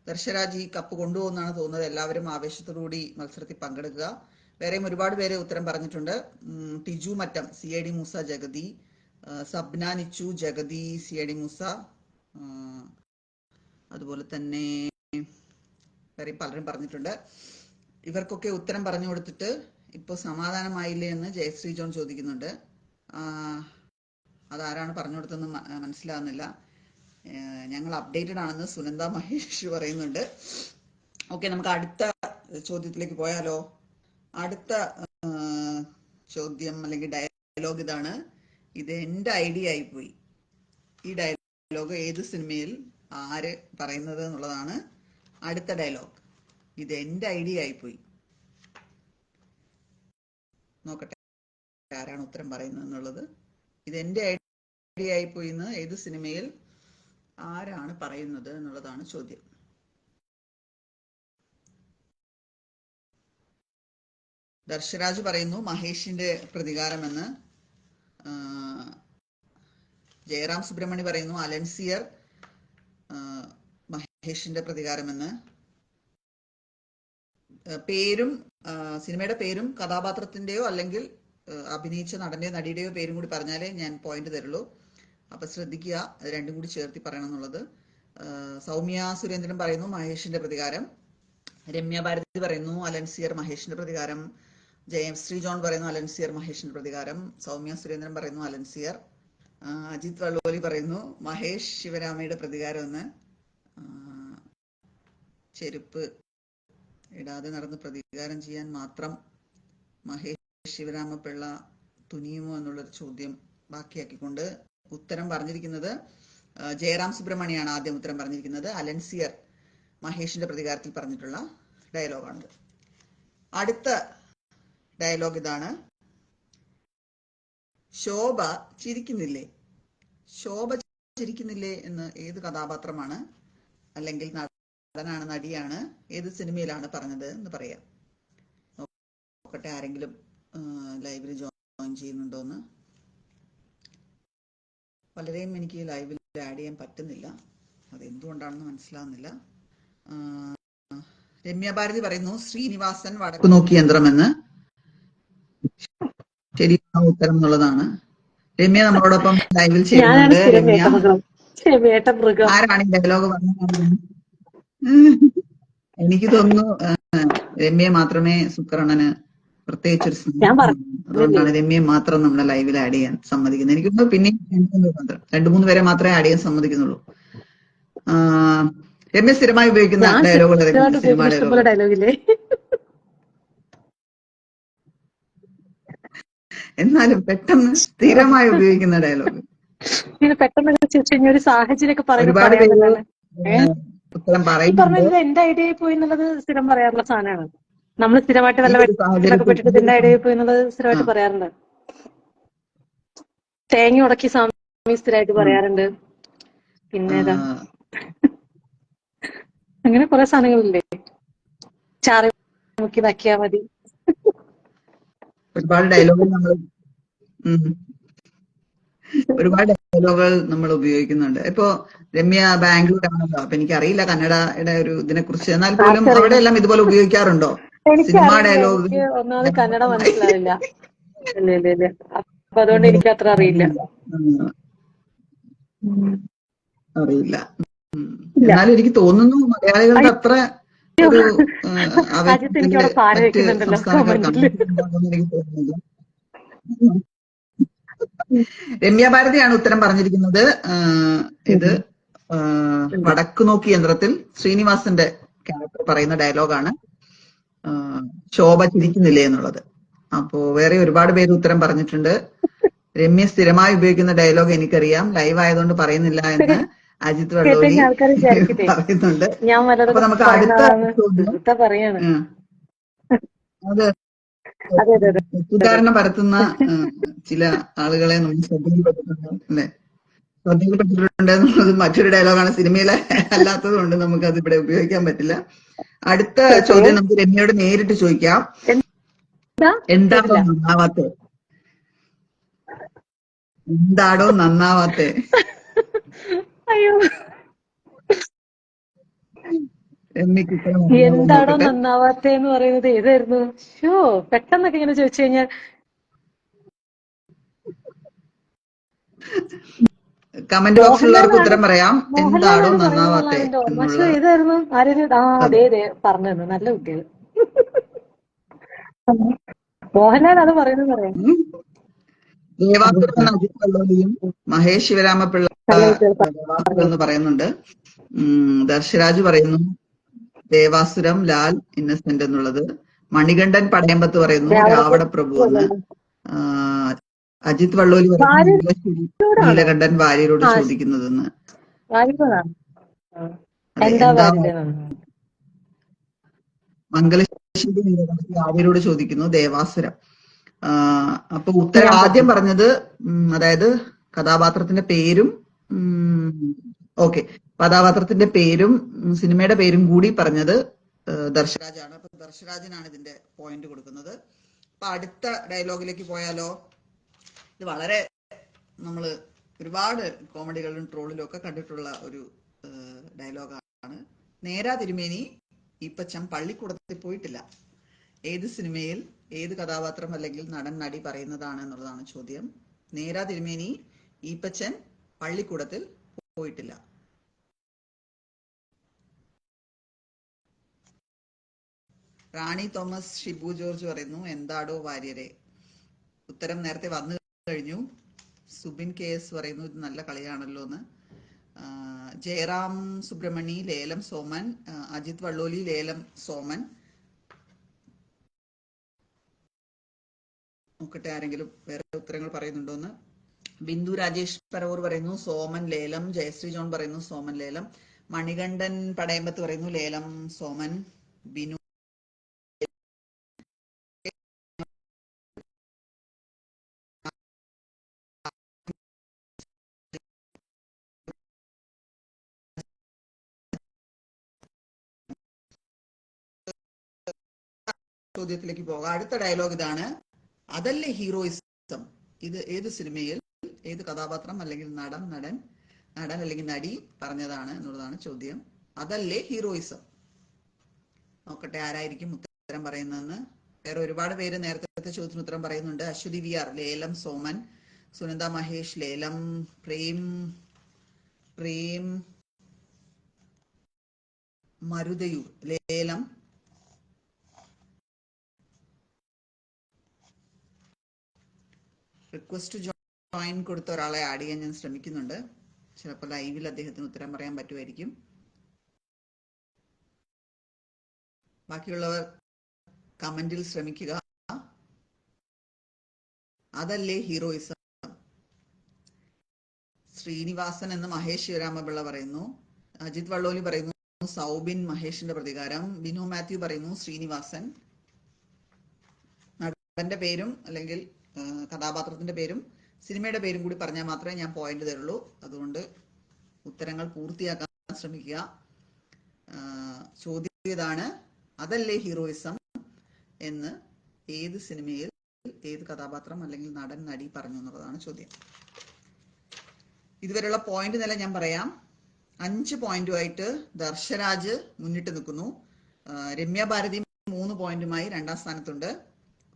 ദർശരാജ് ഈ കപ്പ് കൊണ്ടുപോകുന്നാണ് തോന്നുന്നത്. എല്ലാവരും ആവേശത്തോടുകൂടി മത്സരത്തിൽ പങ്കെടുക്കുക. വേറെയും ഒരുപാട് പേര് ഉത്തരം പറഞ്ഞിട്ടുണ്ട്. ടിജു മറ്റം, CID മൂസ, ജഗതി. സബ്ന നിച്ചു, ജഗതി, CID മൂസ. അതുപോലെ തന്നെ വേറെ പലരും പറഞ്ഞിട്ടുണ്ട്. ഇവർക്കൊക്കെ ഉത്തരം പറഞ്ഞു കൊടുത്തിട്ട് ഇപ്പോൾ സമാധാനമായില്ലേ എന്ന് ജയശ്രീ ജോൺ ചോദിക്കുന്നുണ്ട്. അതാരാണ് പറഞ്ഞു കൊടുത്തതെന്ന് മനസ്സിലാകുന്നില്ല. ഞങ്ങൾ അപ്ഡേറ്റഡ് ആണെന്ന് സുനന്ദ മഹേഷ് പറയുന്നുണ്ട്. ഓക്കെ, നമുക്ക് അടുത്ത ചോദ്യത്തിലേക്ക് പോയാലോ. അടുത്ത ചോദ്യം അല്ലെങ്കിൽ ഡയലോഗ് ഇതാണ്. ഇത് എൻ്റെ ഐഡിയ ആയിപ്പോയി. ഈ ഡയലോഗ് ഏത് സിനിമയിൽ ആര് പറയുന്നത് എന്നുള്ളതാണ് അടുത്ത ഡയലോഗ്. ഇത് എൻ്റെ ഐഡിയ ആയിപ്പോയി. നോക്കട്ടെ ആരാണ് ഉത്തരം പറയുന്നത് എന്നുള്ളത്. ഇത് എൻ്റെ ഐഡിയ ആയിപ്പോയി എന്ന് ഏത് സിനിമയിൽ ആരാണ് പറയുന്നത് എന്നുള്ളതാണ് ചോദ്യം. ദർശരാജ് പറയുന്നു മഹേഷിന്റെ പ്രതികാരമെന്ന്. ജയറാം സുബ്രഹ്മണ്യ പറയുന്നു അലൻസിയർ മഹേഷിന്റെ പ്രതികാരമെന്ന്. പേരും സിനിമയുടെ പേരും കഥാപാത്രത്തിന്റെയോ അല്ലെങ്കിൽ അഭിനയിച്ച നടന്റെയോ നടിയുടെയോ പേരും കൂടി പറഞ്ഞാലേ ഞാൻ പോയിന്റ് തരുള്ളൂ. അപ്പൊ ശ്രദ്ധിക്കുക, അത് രണ്ടും കൂടി ചേർത്തി പറയണം എന്നുള്ളത്. സൗമ്യ സുരേന്ദ്രൻ പറയുന്നു മഹേഷിന്റെ പ്രതികാരം. രമ്യ ഭാരതി പറയുന്നു അലൻസിയർ മഹേഷിന്റെ പ്രതികാരം. ജയശ്രീ ജോൺ പറയുന്നു അലൻസിയർ മഹേഷിന്റെ പ്രതികാരം. സൗമ്യ സുരേന്ദ്രൻ പറയുന്നു അലൻസിയർ. അജിത് വള്ളോലി പറയുന്നു മഹേഷ് ശിവരാമയുടെ പ്രതികാരം എന്ന്. ചെരുപ്പ് ഇടാതെ നടന്ന് പ്രതികാരം ചെയ്യാൻ മാത്രം മഹേഷ് ശിവരാമപിള്ള തുനിയുമോ എന്നുള്ളൊരു ചോദ്യം ബാക്കിയാക്കിക്കൊണ്ട് ഉത്തരം പറഞ്ഞിരിക്കുന്നത് ജയറാം സുബ്രഹ്മണ്യാണ്. ആദ്യം ഉത്തരം പറഞ്ഞിരിക്കുന്നത് അലൻസിയർ മഹേഷിന്റെ പ്രതികാരത്തിൽ പറഞ്ഞിട്ടുള്ള ഡയലോഗാണിത്. അടുത്ത ഡയലോഗ് ഇതാണ്. ശോഭ ചിരിക്കുന്നില്ലേ, ശോഭ ചിരിക്കുന്നില്ലേ എന്ന് ഏത് കഥാപാത്രമാണ് അല്ലെങ്കിൽ നടനാണ് നടിയാണ് ഏത് സിനിമയിലാണ് പറഞ്ഞത് എന്ന് പറയാം. നോക്കട്ടെ ആരെങ്കിലും ലൈവിൽ ജോയിൻ ചെയ്യുന്നുണ്ടോന്ന്. പലരെയും എനിക്ക് ലൈവിൽ ആഡ് ചെയ്യാൻ പറ്റുന്നില്ല, അതെന്തുകൊണ്ടാണെന്ന് മനസ്സിലാവുന്നില്ല. രമ്യ ഭാരതി പറയുന്നു ശ്രീനിവാസൻ വടക്കു നോക്കി യന്ത്രമെന്ന്. ശരിയായ ഉത്തരം എന്നുള്ളതാണ്. രമ്യ നമ്മളോടൊപ്പം ലൈവിൽ ചെയ്യുന്നുണ്ട്. രമ്യ ആരാണ് ഈ ഡയലോഗ് പറഞ്ഞത്? എനിക്ക് തോന്നുന്നു രമ്യ മാത്രമേ സുക്കരണന് പ്രത്യേകിച്ചൊരു അതുകൊണ്ടാണ് രമ്യ മാത്രം നമ്മുടെ ലൈവിൽ ആഡ് ചെയ്യാൻ സമ്മതിക്കുന്നത്. എനിക്ക് തോന്നുന്നു പിന്നെ 2-3 പേരെ മാത്രമേ ആഡ് ചെയ്യാൻ സമ്മതിക്കുന്നുള്ളൂ. രമ്യ സ്ഥിരമായി ഉപയോഗിക്കുന്ന ഡയലോഗുകൾ സിനിമ ഡയലോഗ്. എന്നാലും പെട്ടെന്ന് സ്ഥിരമായി ഉപയോഗിക്കുന്ന ഡയലോഗ്. പെട്ടെന്ന് സാഹചര്യമൊക്കെ ഒരുപാട് പേര് ഉത്തരം പറയുന്നത് എന്റെ ഐഡിയ പോയി എന്നുള്ളത് സ്ഥിരം പറയാറുള്ള സാധനമാണ്. നമ്മൾ സ്ഥിരമായിട്ട് വല്ല പെട്ടിട്ട് എന്റെ ഐഡിയ പോയി എന്നുള്ളത് സ്ഥിരമായിട്ട് പറയാറുണ്ട്. തേങ്ങ ഉടക്കി സ്വാമി സ്ഥിരമായിട്ട് പറയാറുണ്ട്. പിന്നെ അങ്ങനെ കുറെ സാധനങ്ങളില്ലേ. ചാറി മുക്കി നക്കിയാ മതി. ഒരുപാട് ഡയലോഗുകൾ നമ്മൾ ഉപയോഗിക്കുന്നുണ്ട്. ഇപ്പോ രമ്യ ബാംഗ്ലൂർ ആണല്ലോ, അപ്പൊ എനിക്കറിയില്ല കന്നഡയുടെ ഒരു ഇതിനെ കുറിച്ച്. എന്നാൽ പോലും അവിടെ എല്ലാം ഇതുപോലെ ഉപയോഗിക്കാറുണ്ടോ സിനിമ ഡയലോഗ്? ഒന്നാമത് കന്നഡ മനസ്സിലാവില്ല, അപ്പൊ അതുകൊണ്ട് എനിക്ക് അത്ര അറിയില്ല. എന്നാലും എനിക്ക് തോന്നുന്നു മലയാളികളുടെ അത്ര ഒരു രമ്യ ഭാരതിയാണ് ഉത്തരം പറഞ്ഞിരിക്കുന്നത്. ഇത് വടക്കു നോക്കി യന്ത്രത്തിൽ ശ്രീനിവാസന്റെ ക്യാരക്ടർ പറയുന്ന ഡയലോഗാണ് ശോഭ ചിരിക്കുന്നില്ലേ എന്നുള്ളത്. അപ്പോ വേറെ ഒരുപാട് പേര് ഉത്തരം പറഞ്ഞിട്ടുണ്ട്. രമ്യ സ്ഥിരമായി ഉപയോഗിക്കുന്ന ഡയലോഗ് എനിക്കറിയാം, ലൈവ് ആയതുകൊണ്ട് പറയുന്നില്ല എന്ന് അജിത് വള്ളോലി പറയുന്നുണ്ട്. അപ്പൊ നമുക്ക് അടുത്ത അത് തെറ്റിദ്ധാരണ പരത്തുന്ന ചില ആളുകളെ നമ്മൾ ശ്രദ്ധയിൽപ്പെട്ടിട്ടുണ്ട് അല്ലെ, ശ്രദ്ധയിൽപ്പെട്ടിട്ടുണ്ട് എന്നുള്ളത് മറ്റൊരു ഡയലോഗാണ്. സിനിമയിലെ അല്ലാത്തത് കൊണ്ട് നമുക്ക് അത് ഇവിടെ ഉപയോഗിക്കാൻ പറ്റില്ല. അടുത്ത ചോദ്യം നമുക്ക് രമ്യയോട് നേരിട്ട് ചോദിക്കാം. എന്താണോ നന്നാവാത്തെ? എന്താണോ നന്നാവാത്തെ? അയ്യോ, എനിക്ക് ഇത്ര മനസ്സിലാവോ എന്താണോ നോക്കട്ടെ. നന്നാവാത്തേന്ന് പറയുന്നത് ഏതായിരുന്നു? ഷോ പെട്ടെന്നൊക്കെ ഇങ്ങനെ ചോദിച്ചു കഴിഞ്ഞാൽ കമന്റ് ബോക്സിലുള്ളവർക്ക് മോഹൻലാലാണ് ഉത്തരം പറയാം. എന്താടോ മോഹൻലാലാണ് പറയുന്നതാണ് നന്നാവാത്തെ എന്റെ ഓർമ്മ. എന്നുള്ള. പക്ഷെ ഏതായിരുന്നു ആരൊരു അതെ. അതെ പറഞ്ഞു തന്നു. നല്ല കുട്ടികൾ. മോഹൻലാൽ അത് പറയുന്നത് പറയാം. ഉം. ദേവാസുരം എന്ന അജിത് വള്ളോലിയും മഹേഷ് ശിവരാമപിള്ള നല്ല കുട്ടികൾ ദേവാസുരം എന്ന് പറയുന്നുണ്ട്. ദർശരാജ് പറയുന്നു ദേവാസുരം, ലാൽ, ഇന്നസെന്റ് എന്നുള്ളത്. മണികണ്ഠൻ പടയമ്പത്ത് പറയുന്നു രാവണ പ്രഭു എന്ന്. പറഞ്ഞു. ആ, അജിത് വള്ളോലി പറയുന്നു ഭാര്യ നീലശ്ശേരി ചൂടാണോ? നീലകണ്ഠൻ വാര്യരോട് ആ ചോദിക്കുന്നതെന്ന്. വാലിബനാണ്. അതെ, എന്താ എന്താ വാലിബനാണ്? മംഗലശ്ശേരി നീലകണ്ഠൻ വാര്യരോട് ചോദിക്കുന്നു ദേവാസുരം. അപ്പൊ ഉത്തരം ഞാൻ ആദ്യം പറഞ്ഞു. പറഞ്ഞത് അതായത് കഥാപാത്രത്തിന്റെ പേരും ഓക്കെ, കഥാപാത്രത്തിന്റെ പേരും സിനിമയുടെ പേരും കൂടി പറഞ്ഞത് ദർശരാജാണ്. അപ്പൊ ദർശരാജനാണ് ഇതിന്റെ പോയിന്റ് കൊടുക്കുന്നത്. അപ്പൊ അടുത്ത ഡയലോഗിലേക്ക് പോയാലോ? ഇത് വളരെ നമ്മള് ഒരുപാട് കോമഡികളിലും ട്രോളിലും ഒക്കെ കണ്ടിട്ടുള്ള ഒരു ഡയലോഗാണ്. നേരാ തിരുമേനി ഈപ്പച്ചൻ പള്ളിക്കൂടത്തിൽ പോയിട്ടില്ല. ഏത് സിനിമയിൽ ഏത് കഥാപാത്രം അല്ലെങ്കിൽ നടൻ നടി പറയുന്നതാണ് എന്നുള്ളതാണ് ചോദ്യം. നേരാ തിരുമേനി ഈപ്പച്ചൻ പള്ളിക്കൂടത്തിൽ പോയിട്ടില്ല. റാണി തോമസ് ഷിബു ജോർജ് പറയുന്നു എന്താടോ വാര്യരെ. ഉത്തരം നേരത്തെ വന്നു കഴിഞ്ഞു. സുബിൻ കെ എസ് പറയുന്നു ഇത് നല്ല കളിയാണല്ലോ എന്ന്. ജയറാം സുബ്രഹ്മണി ലേലം സോമൻ, അജിത് വള്ളോലി ലേലം സോമൻ. നോക്കട്ടെ ആരെങ്കിലും വേറെ ഉത്തരങ്ങൾ പറയുന്നുണ്ടോന്ന്. ബിന്ദു രാജേഷ് പരവൂർ പറയുന്നു സോമൻ ലേലം. ജയശ്രീ ജോൺ പറയുന്നു സോമൻ ലേലം. മണികണ്ഠൻ പടയമ്പത്ത് പറയുന്നു ലേലം സോമൻ. ബിനു ചോദ്യത്തിലേക്ക് പോകാം. അടുത്ത ഡയലോഗ് ഇതാണ്. അതല്ലേ ഹീറോയിസം. ഇത് ഏത് സിനിമയിൽ ഏത് കഥാപാത്രം അല്ലെങ്കിൽ നടൻ അല്ലെങ്കിൽ നടി പറഞ്ഞതാണ് എന്നുള്ളതാണ് ചോദ്യം. അതല്ലേ ഹീറോയിസം. നോക്കട്ടെ ആരായിരിക്കും ഉത്തരം പറയുന്നതെന്ന്. വേറെ ഒരുപാട് പേര് നേരത്തെ ചോദ്യത്തിന് ഉത്തരം പറയുന്നുണ്ട്. അശ്വതി വി ആർ ലേലം സോമൻ, സുനന്ദ മഹേഷ് ലേലം, പ്രേം മരുതയൂർ ലേലം. റിക്വസ്റ്റ് ജോയിൻ കൊടുത്ത ഒരാളെ ആഡ് ചെയ്യാൻ ഞാൻ ശ്രമിക്കുന്നുണ്ട്. ചിലപ്പോൾ ലൈവിൽ അദ്ദേഹത്തിന് ഉത്തരം പറയാൻ പറ്റുമായിരിക്കും. ബാക്കിയുള്ളവർ കമന്റിൽ ശ്രമിക്കുക. അതല്ലേ ഹീറോയിസം. ശ്രീനിവാസൻ എന്ന് മഹേഷ് ശിവരാമപിള്ള പറയുന്നു. അജിത് വള്ളോലി പറയുന്നു സൗബിൻ മഹേഷിന്റെ പ്രതികാരം. ബിനു മാത്യു പറയുന്നു ശ്രീനിവാസൻ. നടന്റെ പേരും അല്ലെങ്കിൽ കഥാപാത്രത്തിന്റെ പേരും സിനിമയുടെ പേരും കൂടി പറഞ്ഞാൽ മാത്രമേ ഞാൻ പോയിന്റ് തരുള്ളൂ. അതുകൊണ്ട് ഉത്തരങ്ങൾ പൂർത്തിയാക്കാൻ ശ്രമിക്കുക. ചോദ്യം ഇതാണ്, അതല്ലേ ഹീറോയിസം എന്ന് ഏത് സിനിമയിൽ ഏത് കഥാപാത്രം അല്ലെങ്കിൽ നടൻ നടി പറഞ്ഞു എന്നുള്ളതാണ് ചോദ്യം. ഇതുവരെയുള്ള പോയിന്റ് നില ഞാൻ പറയാം. 5 പോയിന്റുമായിട്ട് ദർശരാജ് മുന്നിട്ട് നിൽക്കുന്നു. രമ്യ ഭാരതി 3 പോയിന്റുമായി 2ാം സ്ഥാനത്തുണ്ട്.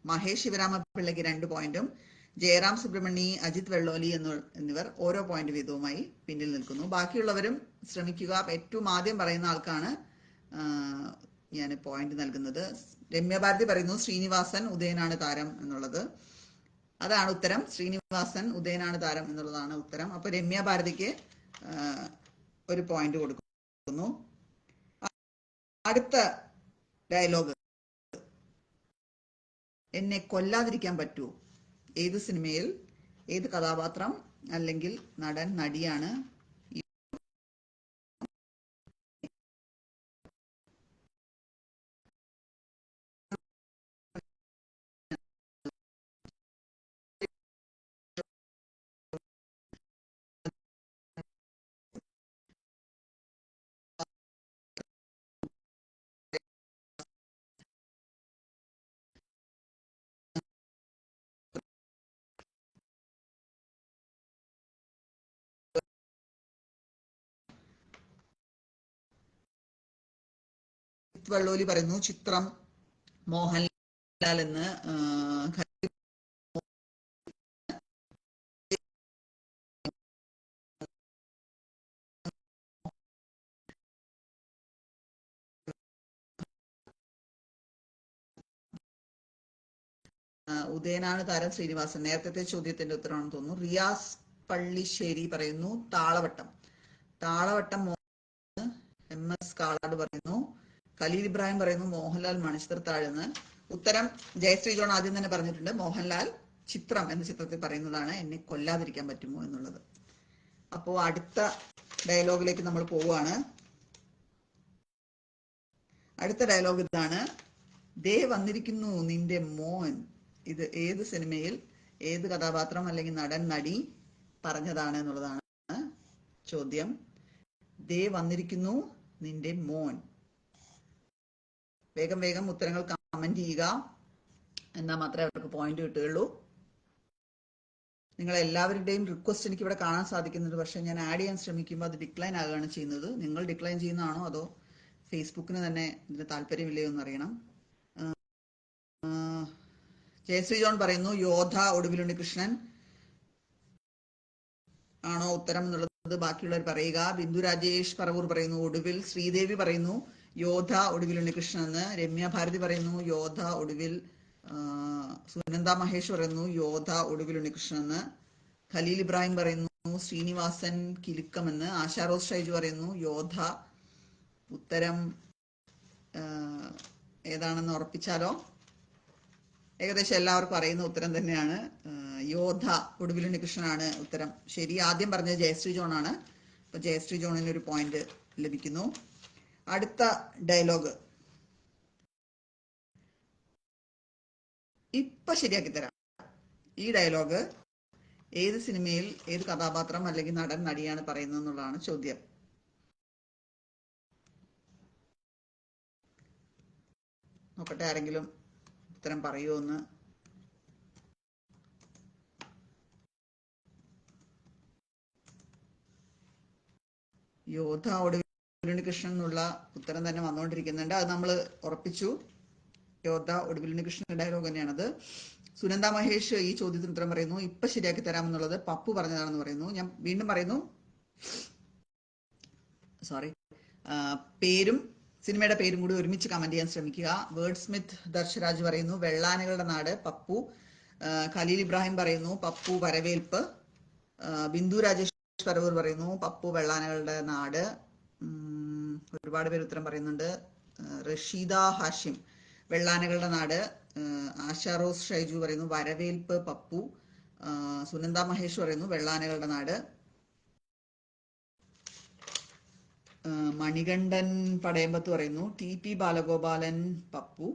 മഹേഷ് ശിവരാമപിള്ളയ്ക്ക് 2 പോയിന്റും ജയറാം സുബ്രഹ്മണി, അജിത് വെള്ളോലി എന്നിവർ ഓരോ പോയിന്റ് വീതവുമായി പിന്നിൽ നിൽക്കുന്നു. ബാക്കിയുള്ളവരും ശ്രമിക്കുക. ഏറ്റവും ആദ്യം പറയുന്ന ആൾക്കാണ് ഞാൻ പോയിന്റ് നൽകുന്നത്. രമ്യ ഭാരതി പറയുന്നു ശ്രീനിവാസൻ ഉദയനാണ് താരം എന്നുള്ളത്. അതാണ് ഉത്തരം. ശ്രീനിവാസൻ ഉദയനാണ് താരം എന്നുള്ളതാണ് ഉത്തരം. അപ്പൊ രമ്യ ഭാരതിക്ക് 1 പോയിന്റ് കൊടുക്കുന്നു. അടുത്ത ഡയലോഗ്, എന്നെ കൊല്ലാതിരിക്കാൻ പറ്റുമോ. ഏത് സിനിമയിൽ ഏത് കഥാപാത്രം അല്ലെങ്കിൽ നടൻ നടിയാണ് വള്ളോലി പറയുന്നു ചിത്രം മോഹൻലാൽ എന്ന്. ഉദയനാണ് താരം ശ്രീനിവാസൻ. നേരത്തെ ചോദ്യത്തിന്റെ ഉത്തരമാണെന്ന് തോന്നുന്നു. റിയാസ് പള്ളിശ്ശേരി പറയുന്നു താളവട്ടം. താളവട്ടം MS കാളാട് പറയുന്നു. ഖലീൽ ഇബ്രാഹിം പറയുന്നു മോഹൻലാൽ മണിച്ചിത്രത്താഴെന്ന്. ഉത്തരം ജയശ്രീ ജോൺ ആദ്യം തന്നെ പറഞ്ഞിട്ടുണ്ട്. മോഹൻലാൽ ചിത്രം എന്ന ചിത്രത്തിൽ പറയുന്നതാണ് എന്നെ കൊല്ലാതിരിക്കാൻ പറ്റുമോ എന്നുള്ളത്. അപ്പോ അടുത്ത ഡയലോഗിലേക്ക് നമ്മൾ പോവുകയാണ്. അടുത്ത ഡയലോഗ് ഇതാണ്. ദേ വന്നിരിക്കുന്നു നിന്റെ മോൻ. ഇത് ഏത് സിനിമയിൽ ഏത് കഥാപാത്രം അല്ലെങ്കിൽ നടൻ നടി പറഞ്ഞതാണ് എന്നുള്ളതാണ് ചോദ്യം. ദേ വന്നിരിക്കുന്നു നിന്റെ മോൻ. വേഗം വേഗം ഉത്തരങ്ങൾ കമന്റ് ചെയ്യുക, എന്നാൽ മാത്രമേ അവർക്ക് പോയിന്റ് കിട്ടുകയുള്ളൂ. നിങ്ങൾ എല്ലാവരുടെയും റിക്വസ്റ്റ് എനിക്ക് ഇവിടെ കാണാൻ സാധിക്കുന്നുണ്ട്. പക്ഷെ ഞാൻ ആഡ് ചെയ്യാൻ ശ്രമിക്കുമ്പോൾ അത് ഡിക്ലൈൻ ആകുകയാണ് ചെയ്യുന്നത്. നിങ്ങൾ ഡിക്ലൈൻ ചെയ്യുന്നതാണോ അതോ ഫേസ്ബുക്കിന് തന്നെ ഇതിന് താല്പര്യമില്ലയോ എന്നറിയണം. ജയശ്രീ ജോൺ പറയുന്നു യോധ ഒടുവിലുണ്ണി കൃഷ്ണൻ ആണോ ഉത്തരം എന്നുള്ളത് ബാക്കിയുള്ളവർ പറയുക. ബിന്ദു രാജേഷ് പറവൂർ പറയുന്നു ഒടുവിൽ. ശ്രീദേവി പറയുന്നു യോധ ഒടുവിൽ ഉണ്ണികൃഷ്ണൻ എന്ന്. രമ്യ ഭാരതി പറയുന്നു യോധ ഒടുവിൽ. സുനന്ദ മഹേഷ് പറയുന്നു യോധ ഒടുവിൽ ഉണ്ണികൃഷ്ണൻ എന്ന്. ഖലീൽ ഇബ്രാഹിം പറയുന്നു ശ്രീനിവാസൻ കിലുക്കമെന്ന്. ആശാ റോസ് ഷൈജു പറയുന്നു യോധ. ഉത്തരം ഏതാണെന്ന് ഉറപ്പിച്ചാലോ? ഏകദേശം എല്ലാവർക്കും അറിയുന്ന ഉത്തരം തന്നെയാണ്. യോധ ഒടുവിൽ ഉണ്ണികൃഷ്ണനാണ് ഉത്തരം ശരി. ആദ്യം പറഞ്ഞത് ജയശ്രീ ജോൺ ആണ്. അപ്പൊ ജയശ്രീ ജോണിന് ഒരു പോയിന്റ് ലഭിക്കുന്നു. അടുത്ത ഡയലോഗ് ഇപ്പൊ ശരിയാക്കി തരാം. ഈ ഡയലോഗ് ഏത് സിനിമയിൽ ഏത് കഥാപാത്രം അല്ലെങ്കിൽ നടൻ നടിയാണ് പറയുന്നത് എന്നുള്ളതാണ് ചോദ്യം. നോക്കട്ടെ ആരെങ്കിലും ഉത്തരം പറയുമോ എന്ന്. യോധ ഒടുവിൽ കൃഷ്ണൻ എന്നുള്ള ഉത്തരം തന്നെ വന്നുകൊണ്ടിരിക്കുന്നുണ്ട്. അത് നമ്മൾ ഉറപ്പിച്ചു. യോധ ഒടുവിൽ കൃഷ്ണൻ ഡയലോഗ് തന്നെയാണത്. സുനന്ദ മഹേഷ് ഈ ചോദ്യത്തിന് ഉത്തരം പറയുന്നു ഇപ്പൊ ശരിയാക്കി തരാമെന്നുള്ളത് പപ്പു പറഞ്ഞതാണെന്ന് പറയുന്നു. ഞാൻ വീണ്ടും പറയുന്നു, സോറി, പേരും സിനിമയുടെ പേരും കൂടി ഒരുമിച്ച് കമന്റ് ചെയ്യാൻ ശ്രമിക്കുക. വേർഡ് സ്മിത്ത് ദർശരാജ് പറയുന്നു വെള്ളാനകളുടെ നാട് പപ്പു. ഖലീൽ ഇബ്രാഹിം പറയുന്നു പപ്പു വരവേൽപ്പ്. ബിന്ദു രാജേഷ് പറവൂർ പറയുന്നു പപ്പു വെള്ളാനകളുടെ നാട്. ഒരുപാട് പേര് ഉത്തരം പറയുന്നുണ്ട്. റഷീദ ഹാഷിം വെള്ളാനകളുടെ നാട്. ആശാ റോസ് ഷൈജു പറയുന്നു വരവേൽപ്പ് പപ്പു. സുനന്ദ മഹേഷ് പറയുന്നു വെള്ളാനകളുടെ നാട്. മണികണ്ഠൻ പടയമ്പത്ത് പറയുന്നു TP ബാലഗോപാലൻ പപ്പു.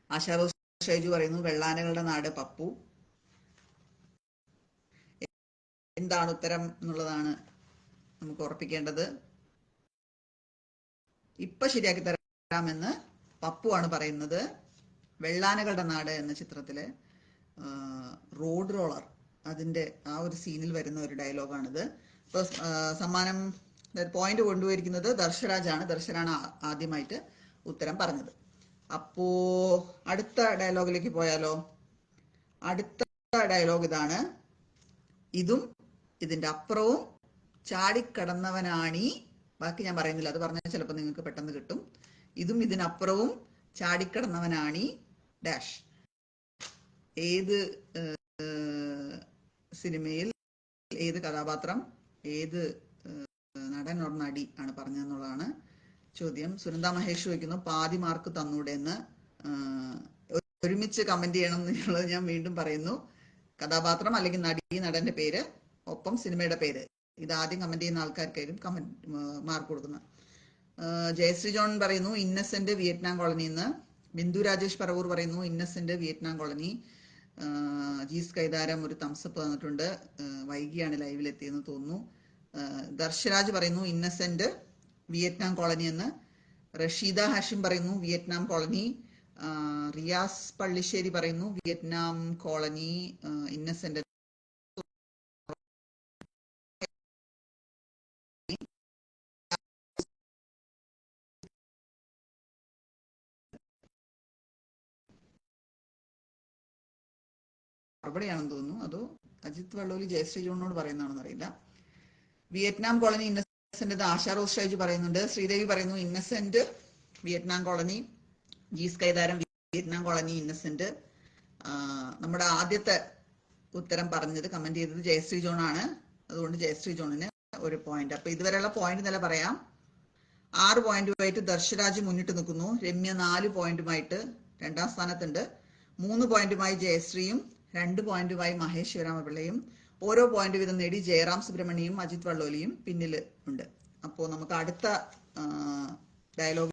ആശാ റോസ് ഷൈജു പറയുന്നു വെള്ളാനകളുടെ നാട് പപ്പു. എന്താണ് ഉത്തരം എന്നുള്ളതാണ് നമുക്ക് ഉറപ്പിക്കേണ്ടത്. ഇപ്പൊ ശരിയാക്കി തരാമെന്ന് പപ്പു ആണ് പറയുന്നത്. വെള്ളാനകളുടെ നാട് എന്ന ചിത്രത്തിലെ റോഡ് റോളർ അതിന്റെ ആ ഒരു സീനിൽ വരുന്ന ഒരു ഡയലോഗാണിത്. ഇപ്പൊ സമ്മാനം പോയിന്റ് കൊണ്ടുപോയിരിക്കുന്നത് ദർശരാജാണ്. ദർശനാണ് ആദ്യമായിട്ട് ഉത്തരം പറഞ്ഞത്. അപ്പോ അടുത്ത ഡയലോഗിലേക്ക് പോയാലോ? അടുത്ത ഡയലോഗ് ഇതാണ്. ഇതും ഇതിന്റെ അപ്പുറവും ചാടിക്കടന്നവനാണീ. ബാക്കി ഞാൻ പറയുന്നില്ല, അത് പറഞ്ഞാൽ ചിലപ്പോൾ നിങ്ങൾക്ക് പെട്ടെന്ന് കിട്ടും. ഇതും ഇതിനപ്പുറവും ചാടിക്കടന്നവനാണീ ഡാഷ്. ഏത് സിനിമയിൽ ഏത് കഥാപാത്രം ഏത് നടൻ ഓർ നടി ആണ് പറഞ്ഞതെന്നുള്ളതാണ് ചോദ്യം. സുനന്ദ മഹേഷ് ചോദിക്കുന്നു പാതി മാർക്ക് തന്നൂടെ എന്ന്. ഒരുമിച്ച് കമന്റ് ചെയ്യണം എന്നുള്ളത് ഞാൻ വീണ്ടും പറയുന്നു. കഥാപാത്രം അല്ലെങ്കിൽ നടി നടന്റെ പേര് ഒപ്പം സിനിമയുടെ പേര്. ഇത് ആദ്യം കമന്റ് ചെയ്യുന്ന ആൾക്കാർക്കായിരിക്കും കമന്റ് മാർക്ക് കൊടുക്കുന്നത്. ജയശ്രീ ജോൺ പറയുന്നു ഇന്നസെന്റ് വിയറ്റ്നാം കോളനി എന്ന്. ബിന്ദു രാജേഷ് പറവൂർ പറയുന്നു ഇന്നസെന്റ് വിയറ്റ്നാം കോളനി. ജീസ് കൈതാരം ഒരു തംസപ്പ് തന്നിട്ടുണ്ട്. വൈകിയാണ് ലൈവിൽ എത്തിയെന്ന് തോന്നുന്നു. ദർശരാജ് പറയുന്നു ഇന്നസെന്റ് വിയറ്റ്നാം കോളനി എന്ന്. റഷീദ ഹാഷിം പറയുന്നു വിയറ്റ്നാം കോളനി. റിയാസ് പള്ളിശ്ശേരി പറയുന്നു വിയറ്റ്നാം കോളനി. ഇന്നസെന്റ് മറുപടിയാണെന്ന് തോന്നുന്നു. അതോ അജിത് വള്ളോലി ജയശ്രീ ജോണിനോട് പറയുന്നതാണെന്ന് അറിയില്ല. Vietnam colony Innocent Asha rose Shaiju പറയുന്നുണ്ട്. ശ്രീദേവി പറയുന്നു Innocent Vietnam colony. Jees Kaitharam Vietnam colony Innocent. നമ്മുടെ ആദ്യത്തെ ഉത്തരം പറഞ്ഞത് കമന്റ് ചെയ്തത് ജയശ്രീ ജോൺ ആണ്. അതുകൊണ്ട് ജയശ്രീ ജോണിന് 1 പോയിന്റ്. അപ്പൊ ഇതുവരെയുള്ള പോയിന്റ് നില പറയാം. 6 പോയിന്റുമായിട്ട് ദർശരാജ് മുന്നിട്ട് നിൽക്കുന്നു. രമ്യ 4 പോയിന്റുമായിട്ട് 2ാം സ്ഥാനത്തുണ്ട്. 3 പോയിന്റുമായി ജയശ്രീയും 2 പോയിന്റുമായി മഹേഷ് ശിവരാമപിള്ളയും ഓരോ പോയിന്റ് വീതം നേടി ജയറാം സുബ്രഹ്മണ്യയും അജിത് വള്ളോലിയും പിന്നിൽ ഉണ്ട്. അപ്പോൾ നമുക്ക് അടുത്ത ഡയലോഗ്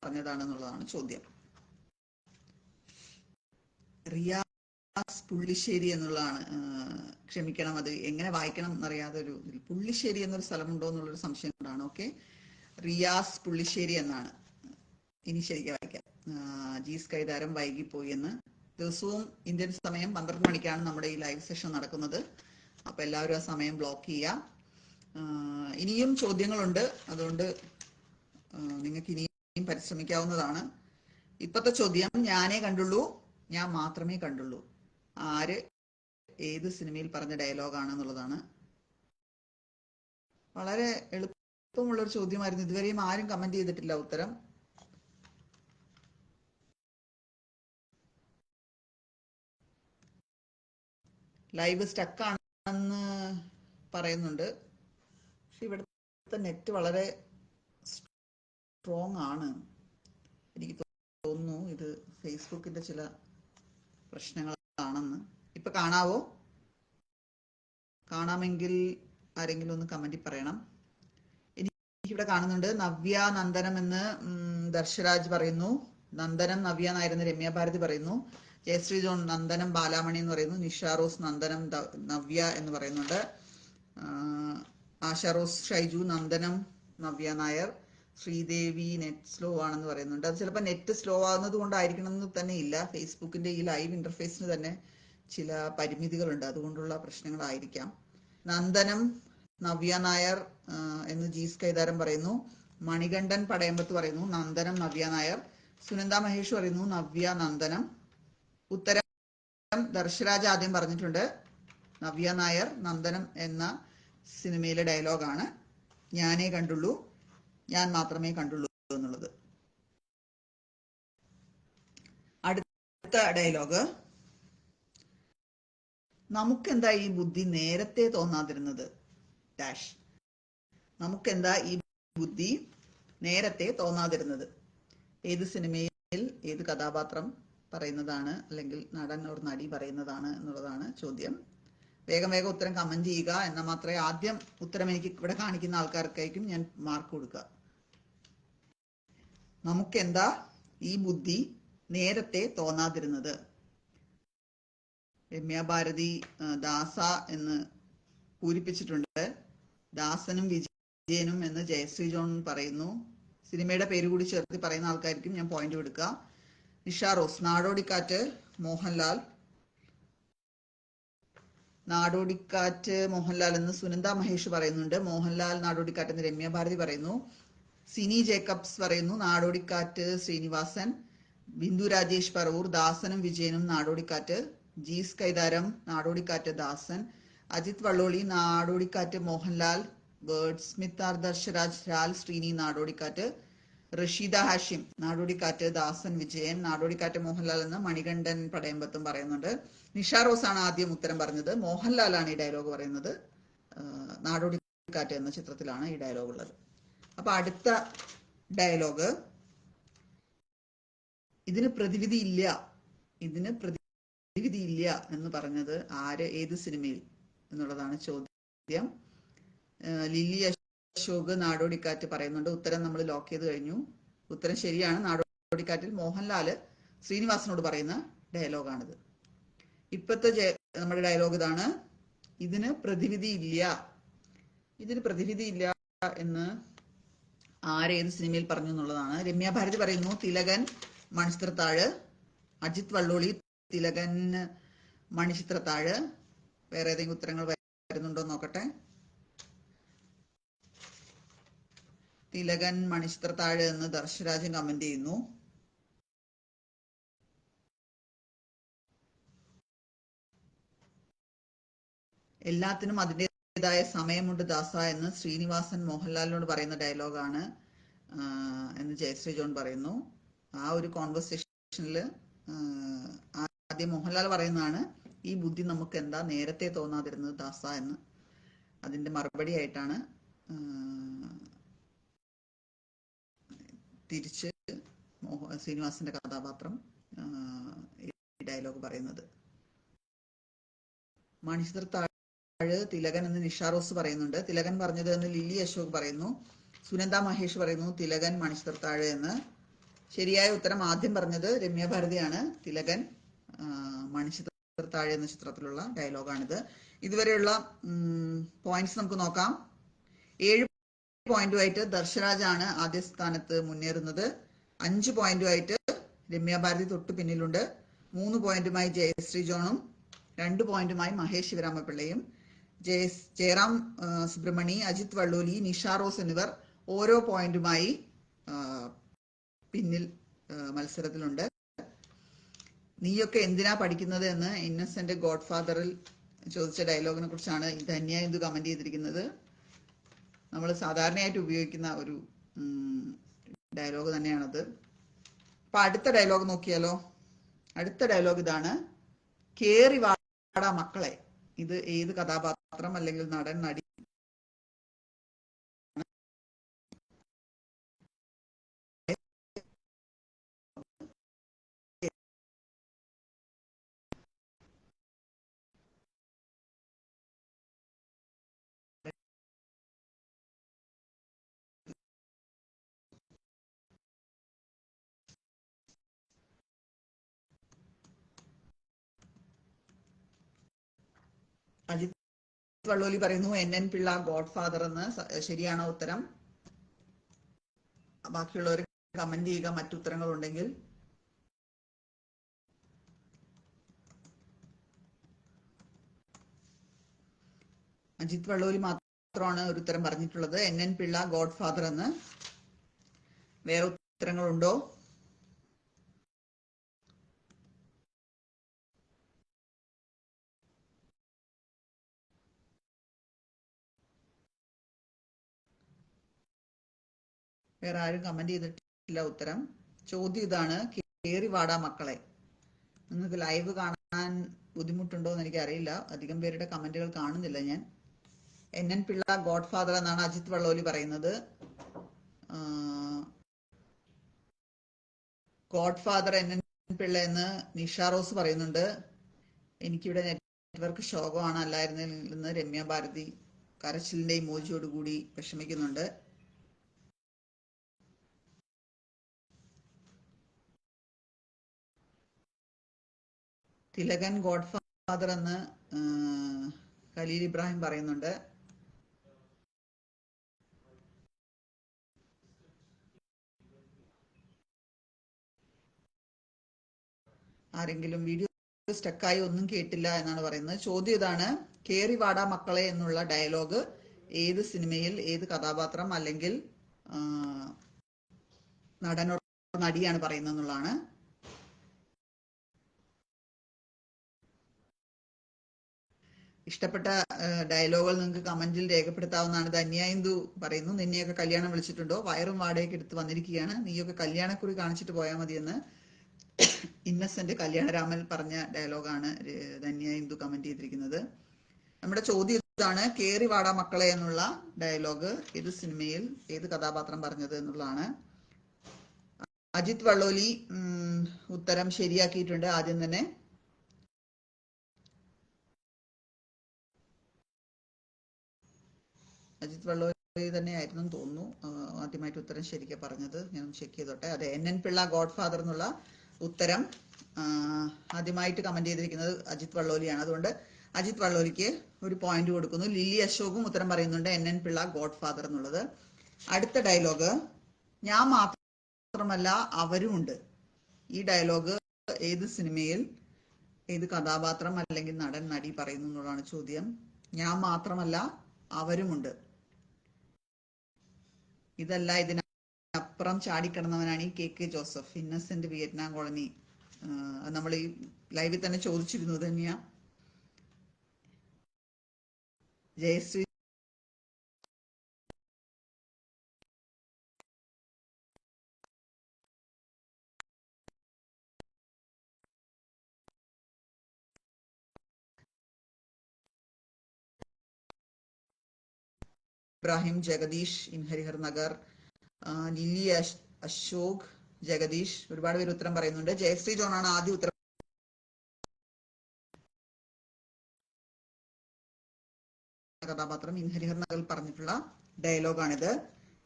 പറഞ്ഞതാണെന്നുള്ളതാണ് ചോദ്യം. റിയാസ് പുള്ളിശ്ശേരി എന്നുള്ളതാണ്. ക്ഷമിക്കണം, അത് എങ്ങനെ വായിക്കണം എന്നറിയാതെ ഒരു പുള്ളിശ്ശേരി എന്നൊരു സ്ഥലമുണ്ടോ എന്നുള്ളൊരു സംശയം കൊണ്ടാണ്. ഓക്കെ, റിയാസ് പുള്ളിശ്ശേരി എന്നാണ്. ഇനി ശരിക്കും വായിക്കാം. ജീസ് കൈതാരം വൈകിപ്പോയി എന്ന്. ദിവസവും ഇന്ത്യൻ സമയം 12 മണിക്കാണ് നമ്മുടെ ഈ ലൈവ് സെഷൻ നടക്കുന്നത്. അപ്പൊ എല്ലാവരും ആ സമയം ബ്ലോക്ക് ചെയ്യുക. ഇനിയും ചോദ്യങ്ങളുണ്ട്, അതുകൊണ്ട് നിങ്ങൾക്ക് ഇനിയും പരിശ്രമിക്കാവുന്നതാണ്. ഇപ്പത്തെ ചോദ്യം ഞാനേ കണ്ടുള്ളൂ, ഞാൻ മാത്രമേ കണ്ടുള്ളൂ. ആര് ഏത് സിനിമയിൽ പറഞ്ഞ ഡയലോഗാണെന്നുള്ളതാണ്. വളരെ എളുപ്പമുള്ളൊരു ചോദ്യമായിരുന്നു. ഇതുവരെയും ആരും കമന്റ് ചെയ്തിട്ടില്ല ഉത്തരം. ലൈവ് സ്റ്റക്കാണെന്ന് പറയുന്നുണ്ട്. പക്ഷെ ഇവിടുത്തെ നെറ്റ് വളരെ സ്ട്രോങ് ആണ്. എനിക്ക് തോന്നുന്നു ഇത് ഫേസ്ബുക്കിന്റെ ചില പ്രശ്നങ്ങളാണെന്ന്. ഇപ്പൊ കാണാവോ? കാണാമെങ്കിൽ ആരെങ്കിലും ഒന്ന് കമന്റിൽ പറയണം. എനിക്കിവിടെ കാണുന്നുണ്ട്. നവ്യ നന്ദനം എന്ന് ദർശരാജ് പറയുന്നു. നന്ദനം നവ്യ എന്നായിരുന്നു രമ്യ ഭാരതി പറയുന്നു. ജയശ്രീ ജോൺ നന്ദനം ബാലാമണി എന്ന് പറയുന്നു. നിഷ റോസ് നന്ദനം നവ്യ എന്ന് പറയുന്നുണ്ട്. Asha rose Shaiju Nandanam Navya Nair. Sridevi net slow ആണെന്ന് പറയുന്നുണ്ട്. അത് ചിലപ്പോൾ നെറ്റ് സ്ലോ ആകുന്നത് കൊണ്ടായിരിക്കണം എന്ന് തന്നെ ഇല്ല. ഫേസ്ബുക്കിന്റെ ഈ ലൈവ് ഇന്റർഫേസിന് തന്നെ ചില പരിമിതികളുണ്ട്, അതുകൊണ്ടുള്ള പ്രശ്നങ്ങളായിരിക്കാം. നന്ദനം നവ്യ നായർ എന്ന് ജീസ് കൈതാരം പറയുന്നു. മണികണ്ഠൻ പടയമ്പത്ത് പറയുന്നു നന്ദനം നവ്യ നായർ. സുനന്ദ മഹേഷ് പറയുന്നു നവ്യ നന്ദനം. ഉത്തരം ദർശരാജ് ആദ്യം പറഞ്ഞിട്ടുണ്ട്. നവ്യ നായർ നന്ദനം എന്ന സിനിമയിലെ ഡയലോഗാണ് ഞാനേ കണ്ടുള്ളൂ, ഞാൻ മാത്രമേ കണ്ടുള്ളൂ എന്നുള്ളത്. അടുത്ത ഡയലോഗ്, നമുക്കെന്താ ഈ ബുദ്ധി നേരത്തെ തോന്നാതിരുന്നത് ഡാഷ്. നമുക്കെന്താ ഈ ബുദ്ധി നേരത്തെ തോന്നാതിരുന്നത്. ഏത് സിനിമയിൽ ഏത് കഥാപാത്രം പറയുന്നതാണ്, അല്ലെങ്കിൽ നടൻ ഓർ നടി പറയുന്നതാണ് എന്നുള്ളതാണ് ചോദ്യം. വേഗം വേഗം ഉത്തരം കമന്റ് ചെയ്യുക. എന്നാൽ മാത്രമേ ആദ്യം ഉത്തരം എനിക്ക് ഇവിടെ കാണിക്കുന്ന ആൾക്കാർക്കായിരിക്കും ഞാൻ മാർക്ക് കൊടുക്കുക. നമുക്കെന്താ ഈ ബുദ്ധി നേരത്തെ തോന്നാതിരുന്നത്. രമ്യ ഭാരതി ദാസ എന്ന് പൂരിപ്പിച്ചിട്ടുണ്ട്. ദാസനും വിജയനും എന്ന് ജയശ്രീ ജോൺ പറയുന്നു. സിനിമയുടെ പേര് കൂടി ചേർത്ത് പറയുന്ന ആൾക്കാർക്കും ഞാൻ പോയിന്റ് കൊടുക്കുക. നിഷ റോസ് നാടോടിക്കാറ്റ് മോഹൻലാൽ. നാടോടിക്കാറ്റ് മോഹൻലാൽ എന്ന് സുനന്ദ മഹേഷ് പറയുന്നുണ്ട്. മോഹൻലാൽ നാടോടിക്കാറ്റ് എന്ന് രമ്യ ഭാരതി പറയുന്നു. സിനി ജേക്കബ്സ് പറയുന്നു നാടോടിക്കാറ്റ് ശ്രീനിവാസൻ. ബിന്ദു രാജേഷ് പറവൂർ ദാസനും വിജയനും നാടോടിക്കാറ്റ്. ജീസ് കൈതാരം നാടോടിക്കാറ്റ് ദാസൻ. അജിത് വള്ളോളി നാടോടിക്കാറ്റ് മോഹൻലാൽ. വേർഡ് സ്മിത്ത് ആർ ദർശരാജ് ലാൽ ശ്രീനി നാടോടിക്കാറ്റ്. റഷീദ ഹാഷിം നാടോടിക്കാറ്റ് ദാസൻ വിജയൻ. നാടോടിക്കാറ്റ് മോഹൻലാൽ എന്ന് മണികണ്ഠൻ പടയമ്പത്തും പറയുന്നുണ്ട്. നിഷ റോസ് ആണ് ആദ്യം ഉത്തരം പറഞ്ഞത്. മോഹൻലാലാണ് ഈ ഡയലോഗ് പറയുന്നത്. നാടോടിക്കാറ്റ് എന്ന ചിത്രത്തിലാണ് ഈ ഡയലോഗ് ഉള്ളത്. അപ്പൊ അടുത്ത ഡയലോഗ്, ഇതിന് പ്രതിവിധി ഇല്ല, ഇതിന് പ്രതിവിധി ഇല്ല എന്ന് പറഞ്ഞത് ആര്, ഏത് സിനിമയിൽ എന്നുള്ളതാണ് ചോദ്യം. ലില്ലി അശോക് നാടോടിക്കാറ്റ് പറയുന്നുണ്ട്. ഉത്തരം നമ്മൾ ലോക്ക് ചെയ്ത് കഴിഞ്ഞു. ഉത്തരം ശരിയാണ്. നാടോടിക്കാറ്റിൽ മോഹൻലാല് ശ്രീനിവാസനോട് പറയുന്ന ഡയലോഗാണിത്. ഇപ്പോഴത്തെ നമ്മുടെ ഡയലോഗ് ഇതാണ്: ഇതിന് പ്രതിവിധി ഇല്ല. ഇതിന് പ്രതിവിധി ഇല്ല എന്ന് ആരേത് സിനിമയിൽ പറഞ്ഞു എന്നുള്ളതാണ്. രമ്യ ഭാരതി പറയുന്നു തിലകൻ മണിച്ചിത്രത്താഴ്. അജിത് വള്ളോളി തിലകൻ മണിച്ചിത്രത്താഴ്. വേറെ ഏതെങ്കിലും ഉത്തരങ്ങൾ വരുന്നുണ്ടോ നോക്കട്ടെ. തിലകൻ മണിച്ചിത്രത്താഴ് എന്ന് ദർശരാജൻ കമന്റ് ചെയ്യുന്നു. എല്ലാത്തിനും അതിൻ്റെതായ സമയമുണ്ട് ദാസ എന്ന് ശ്രീനിവാസൻ മോഹൻലാലിനോട് പറയുന്ന ഡയലോഗാണ് എന്ന് ജയശ്രീ ജോൺ പറയുന്നു. ആ ഒരു കോൺവെർസേഷനിൽ ആദ്യം മോഹൻലാൽ പറയുന്നതാണ് ഈ ബുദ്ധി നമുക്ക് എന്താ നേരത്തെ തോന്നാതിരുന്നത് ദാസ എന്ന്. അതിന്റെ മറുപടി ആയിട്ടാണ് തിരിച്ച് ശ്രീനിവാസന്റെ കഥാപാത്രം ഈ ഡയലോഗ് പറയുന്നത്. മണിച്ചിത്രത്താഴ് തിലകൻ എന്ന് നിഷ റോസ് പറയുന്നുണ്ട്. തിലകൻ പറഞ്ഞത് എന്ന് ലില്ലി അശോക് പറയുന്നു. സുനന്ദ മഹേഷ് പറയുന്നു തിലകൻ മണിച്ചിത്രത്താഴ് എന്ന്. ശരിയായ ഉത്തരം ആദ്യം പറഞ്ഞത് രമ്യ ഭാരതിയാണ്. തിലകൻ മണിച്ചിത്രത്താഴ് എന്ന ചിത്രത്തിലുള്ള ഡയലോഗാണിത്. ഇതുവരെയുള്ള പോയിന്റ്സ് നമുക്ക് നോക്കാം. 7 പോയിന്റുമായിട്ട് ദർശരാജാണ് ആദ്യ സ്ഥാനത്ത് മുന്നേറുന്നത്. 5 പോയിന്റുമായിട്ട് രമ്യ ഭാരതി തൊട്ട് പിന്നിലുണ്ട്. 3 പോയിന്റുമായി ജയശ്രീ ജോണും 2 പോയിന്റുമായി മഹേഷ് ശിവരാമപിള്ളയും. ജയറാം സുബ്രഹ്മണി, അജിത് വള്ളൂലി, നിഷ റോസ് എന്നിവർ ഓരോ പോയിന്റുമായി പിന്നിൽ മത്സരത്തിലുണ്ട്. നീയൊക്കെ എന്തിനാ പഠിക്കുന്നത് എന്ന് ഇന്നസെന്റ് ഗോഡ് ഫാദറിൽ ചോദിച്ച ഡയലോഗിനെ കുറിച്ചാണ് ധന്യ ഇത് കമന്റ് ചെയ്തിരിക്കുന്നത്. നമ്മൾ സാധാരണയായിട്ട് ഉപയോഗിക്കുന്ന ഒരു ഡയലോഗ് തന്നെയാണത്. അപ്പൊ അടുത്ത ഡയലോഗ് നോക്കിയാലോ. അടുത്ത ഡയലോഗ് ഇതാണ്: കേറി വാടാ മക്കളെ. ഇത് ഏത് കഥാപാത്രം അല്ലെങ്കിൽ നടൻ നടി അജിത് വള്ളോലി പറയുന്നു NN പിള്ള ഗോഡ് ഫാദർ എന്ന്. ശരിയാണോ ഉത്തരം? ബാക്കിയുള്ളവർ കമന്റ് ചെയ്യുക മറ്റുത്തരങ്ങൾ ഉണ്ടെങ്കിൽ. അജിത് വള്ളോലി മാത്രമാണ് ഒരു ഉത്തരം പറഞ്ഞിട്ടുള്ളത്, NN പിള്ള ഗോഡ് ഫാദർ എന്ന്. വേറെ ഉത്തരങ്ങളുണ്ടോ? വേറെ ആരും കമന്റ് ചെയ്തിട്ടില്ല ഉത്തരം. ചോദ്യം ഇതാണ്: കേറി വാടാ മക്കളെ. നിങ്ങൾക്ക് ലൈവ് കാണാൻ ബുദ്ധിമുട്ടുണ്ടോ എന്ന് എനിക്കറിയില്ല. അധികം പേരുടെ കമന്റുകൾ കാണുന്നില്ല ഞാൻ. NN പിള്ള ഗോഡ് ഫാദർ എന്നാണ് അജിത് വള്ളോലി പറയുന്നത്. ഗോഡ് ഫാദർ NN പിള്ള എന്ന് നിഷ റോസ് പറയുന്നുണ്ട്. എനിക്കിവിടെ നെറ്റ്വർക്ക് ശോകമാണ്, അല്ലായിരുന്നെന്ന് രമ്യ ഭാരതി കരച്ചിലിന്റെ ഇമോജിയോടുകൂടി വിഷമിക്കുന്നുണ്ട്. തിലകൻ ഗോഡ് ഫാദർ എന്ന് ഖലീൽ ഇബ്രാഹിം പറയുന്നുണ്ട്. ആരെങ്കിലും വീഡിയോ സ്റ്റക്കായി ഒന്നും കേട്ടില്ല എന്നാണ് പറയുന്നത്. ചോദ്യം ഇതാണ്: കേറി വാടാ മക്കളെ എന്നുള്ള ഡയലോഗ് ഏത് സിനിമയിൽ ഏത് കഥാപാത്രം അല്ലെങ്കിൽ നടനോ നടിയാണ് പറയുന്നത് എന്നുള്ളതാണ്. ഇഷ്ടപ്പെട്ട ഡയലോഗുകൾ നിങ്ങൾക്ക് കമന്റിൽ രേഖപ്പെടുത്താവുന്നതാണ്. ധന്യായിന്ദു പറയുന്നു: നിന്നെയൊക്കെ കല്യാണം വിളിച്ചിട്ടുണ്ടോ? വയറും വാടകയ്ക്ക് എടുത്ത് വന്നിരിക്കുകയാണ്, നീയൊക്കെ കല്യാണക്കുറി കാണിച്ചിട്ട് പോയാൽ മതിയെന്ന് ഇന്നസെന്റ് കല്യാണരാമൻ പറഞ്ഞ ഡയലോഗാണ് ധന്യായിന്ദു കമന്റ് ചെയ്തിരിക്കുന്നത്. നമ്മുടെ ചോദ്യം ഇതാണ്: കേറി വാടാ മക്കളെ എന്നുള്ള ഡയലോഗ് ഏത് സിനിമയിൽ ഏത് കഥാപാത്രം പറഞ്ഞത് എന്നുള്ളതാണ്. അജിത് വള്ളോലി ഉത്തരം ശരിയാക്കിയിട്ടുണ്ട് ആദ്യം തന്നെ. അജിത് വള്ളോലി തന്നെയായിരുന്നു എന്ന് തോന്നുന്നു. ആദ്യമായിട്ട് ഉത്തരം ശരിക്കും പറഞ്ഞത്. ഞാൻ ചെക്ക് ചെയ്തോട്ടെ. അതെ, NN പിള്ള ഗോഡ് ഫാദർ എന്നുള്ള ഉത്തരം ആദ്യമായിട്ട് കമന്റ് ചെയ്തിരിക്കുന്നത് അജിത് വള്ളോലിയാണ്. അതുകൊണ്ട് അജിത് വള്ളോലിക്ക് ഒരു പോയിന്റ് കൊടുക്കുന്നു. ലില്ലി അശോകും ഉത്തരം പറയുന്നുണ്ട് NN പിള്ള ഗോഡ് ഫാദർ എന്നുള്ളത്. അടുത്ത ഡയലോഗ്, ഞാൻ മാത്രമല്ല അവരുമുണ്ട്. ഈ ഡയലോഗ് ഏത് സിനിമയിൽ ഏത് കഥാപാത്രം അല്ലെങ്കിൽ നടൻ നടി പറയുന്നു എന്നുള്ളതാണ് ചോദ്യം. ഞാൻ മാത്രമല്ല അവരുമുണ്ട്. ഇതല്ല, ഇതിനപ്പുറം ചാടിക്കിടന്നവനാണ് ഈ KK Joseph, Innocent Vietnam colony. നമ്മൾ ഈ ലൈവിൽ തന്നെ ചോദിച്ചിരുന്നു തന്നെയാ. ജയശ്രീ ഇബ്രാഹിം, ജഗദീഷ് ഇൻ ഹരിഹർ നഗർ, ലില്ലി അശോക്, ജഗദീഷ്, ഒരുപാട് പേര് ഉത്തരം പറയുന്നുണ്ട്. ജയശ്രീ ജോൺ ആണ് ആദ്യ ഉത്തരം. കഥാപാത്രം ഇൻ ഹരിഹർ നഗറിൽ പറഞ്ഞിട്ടുള്ള ഡയലോഗാണിത്.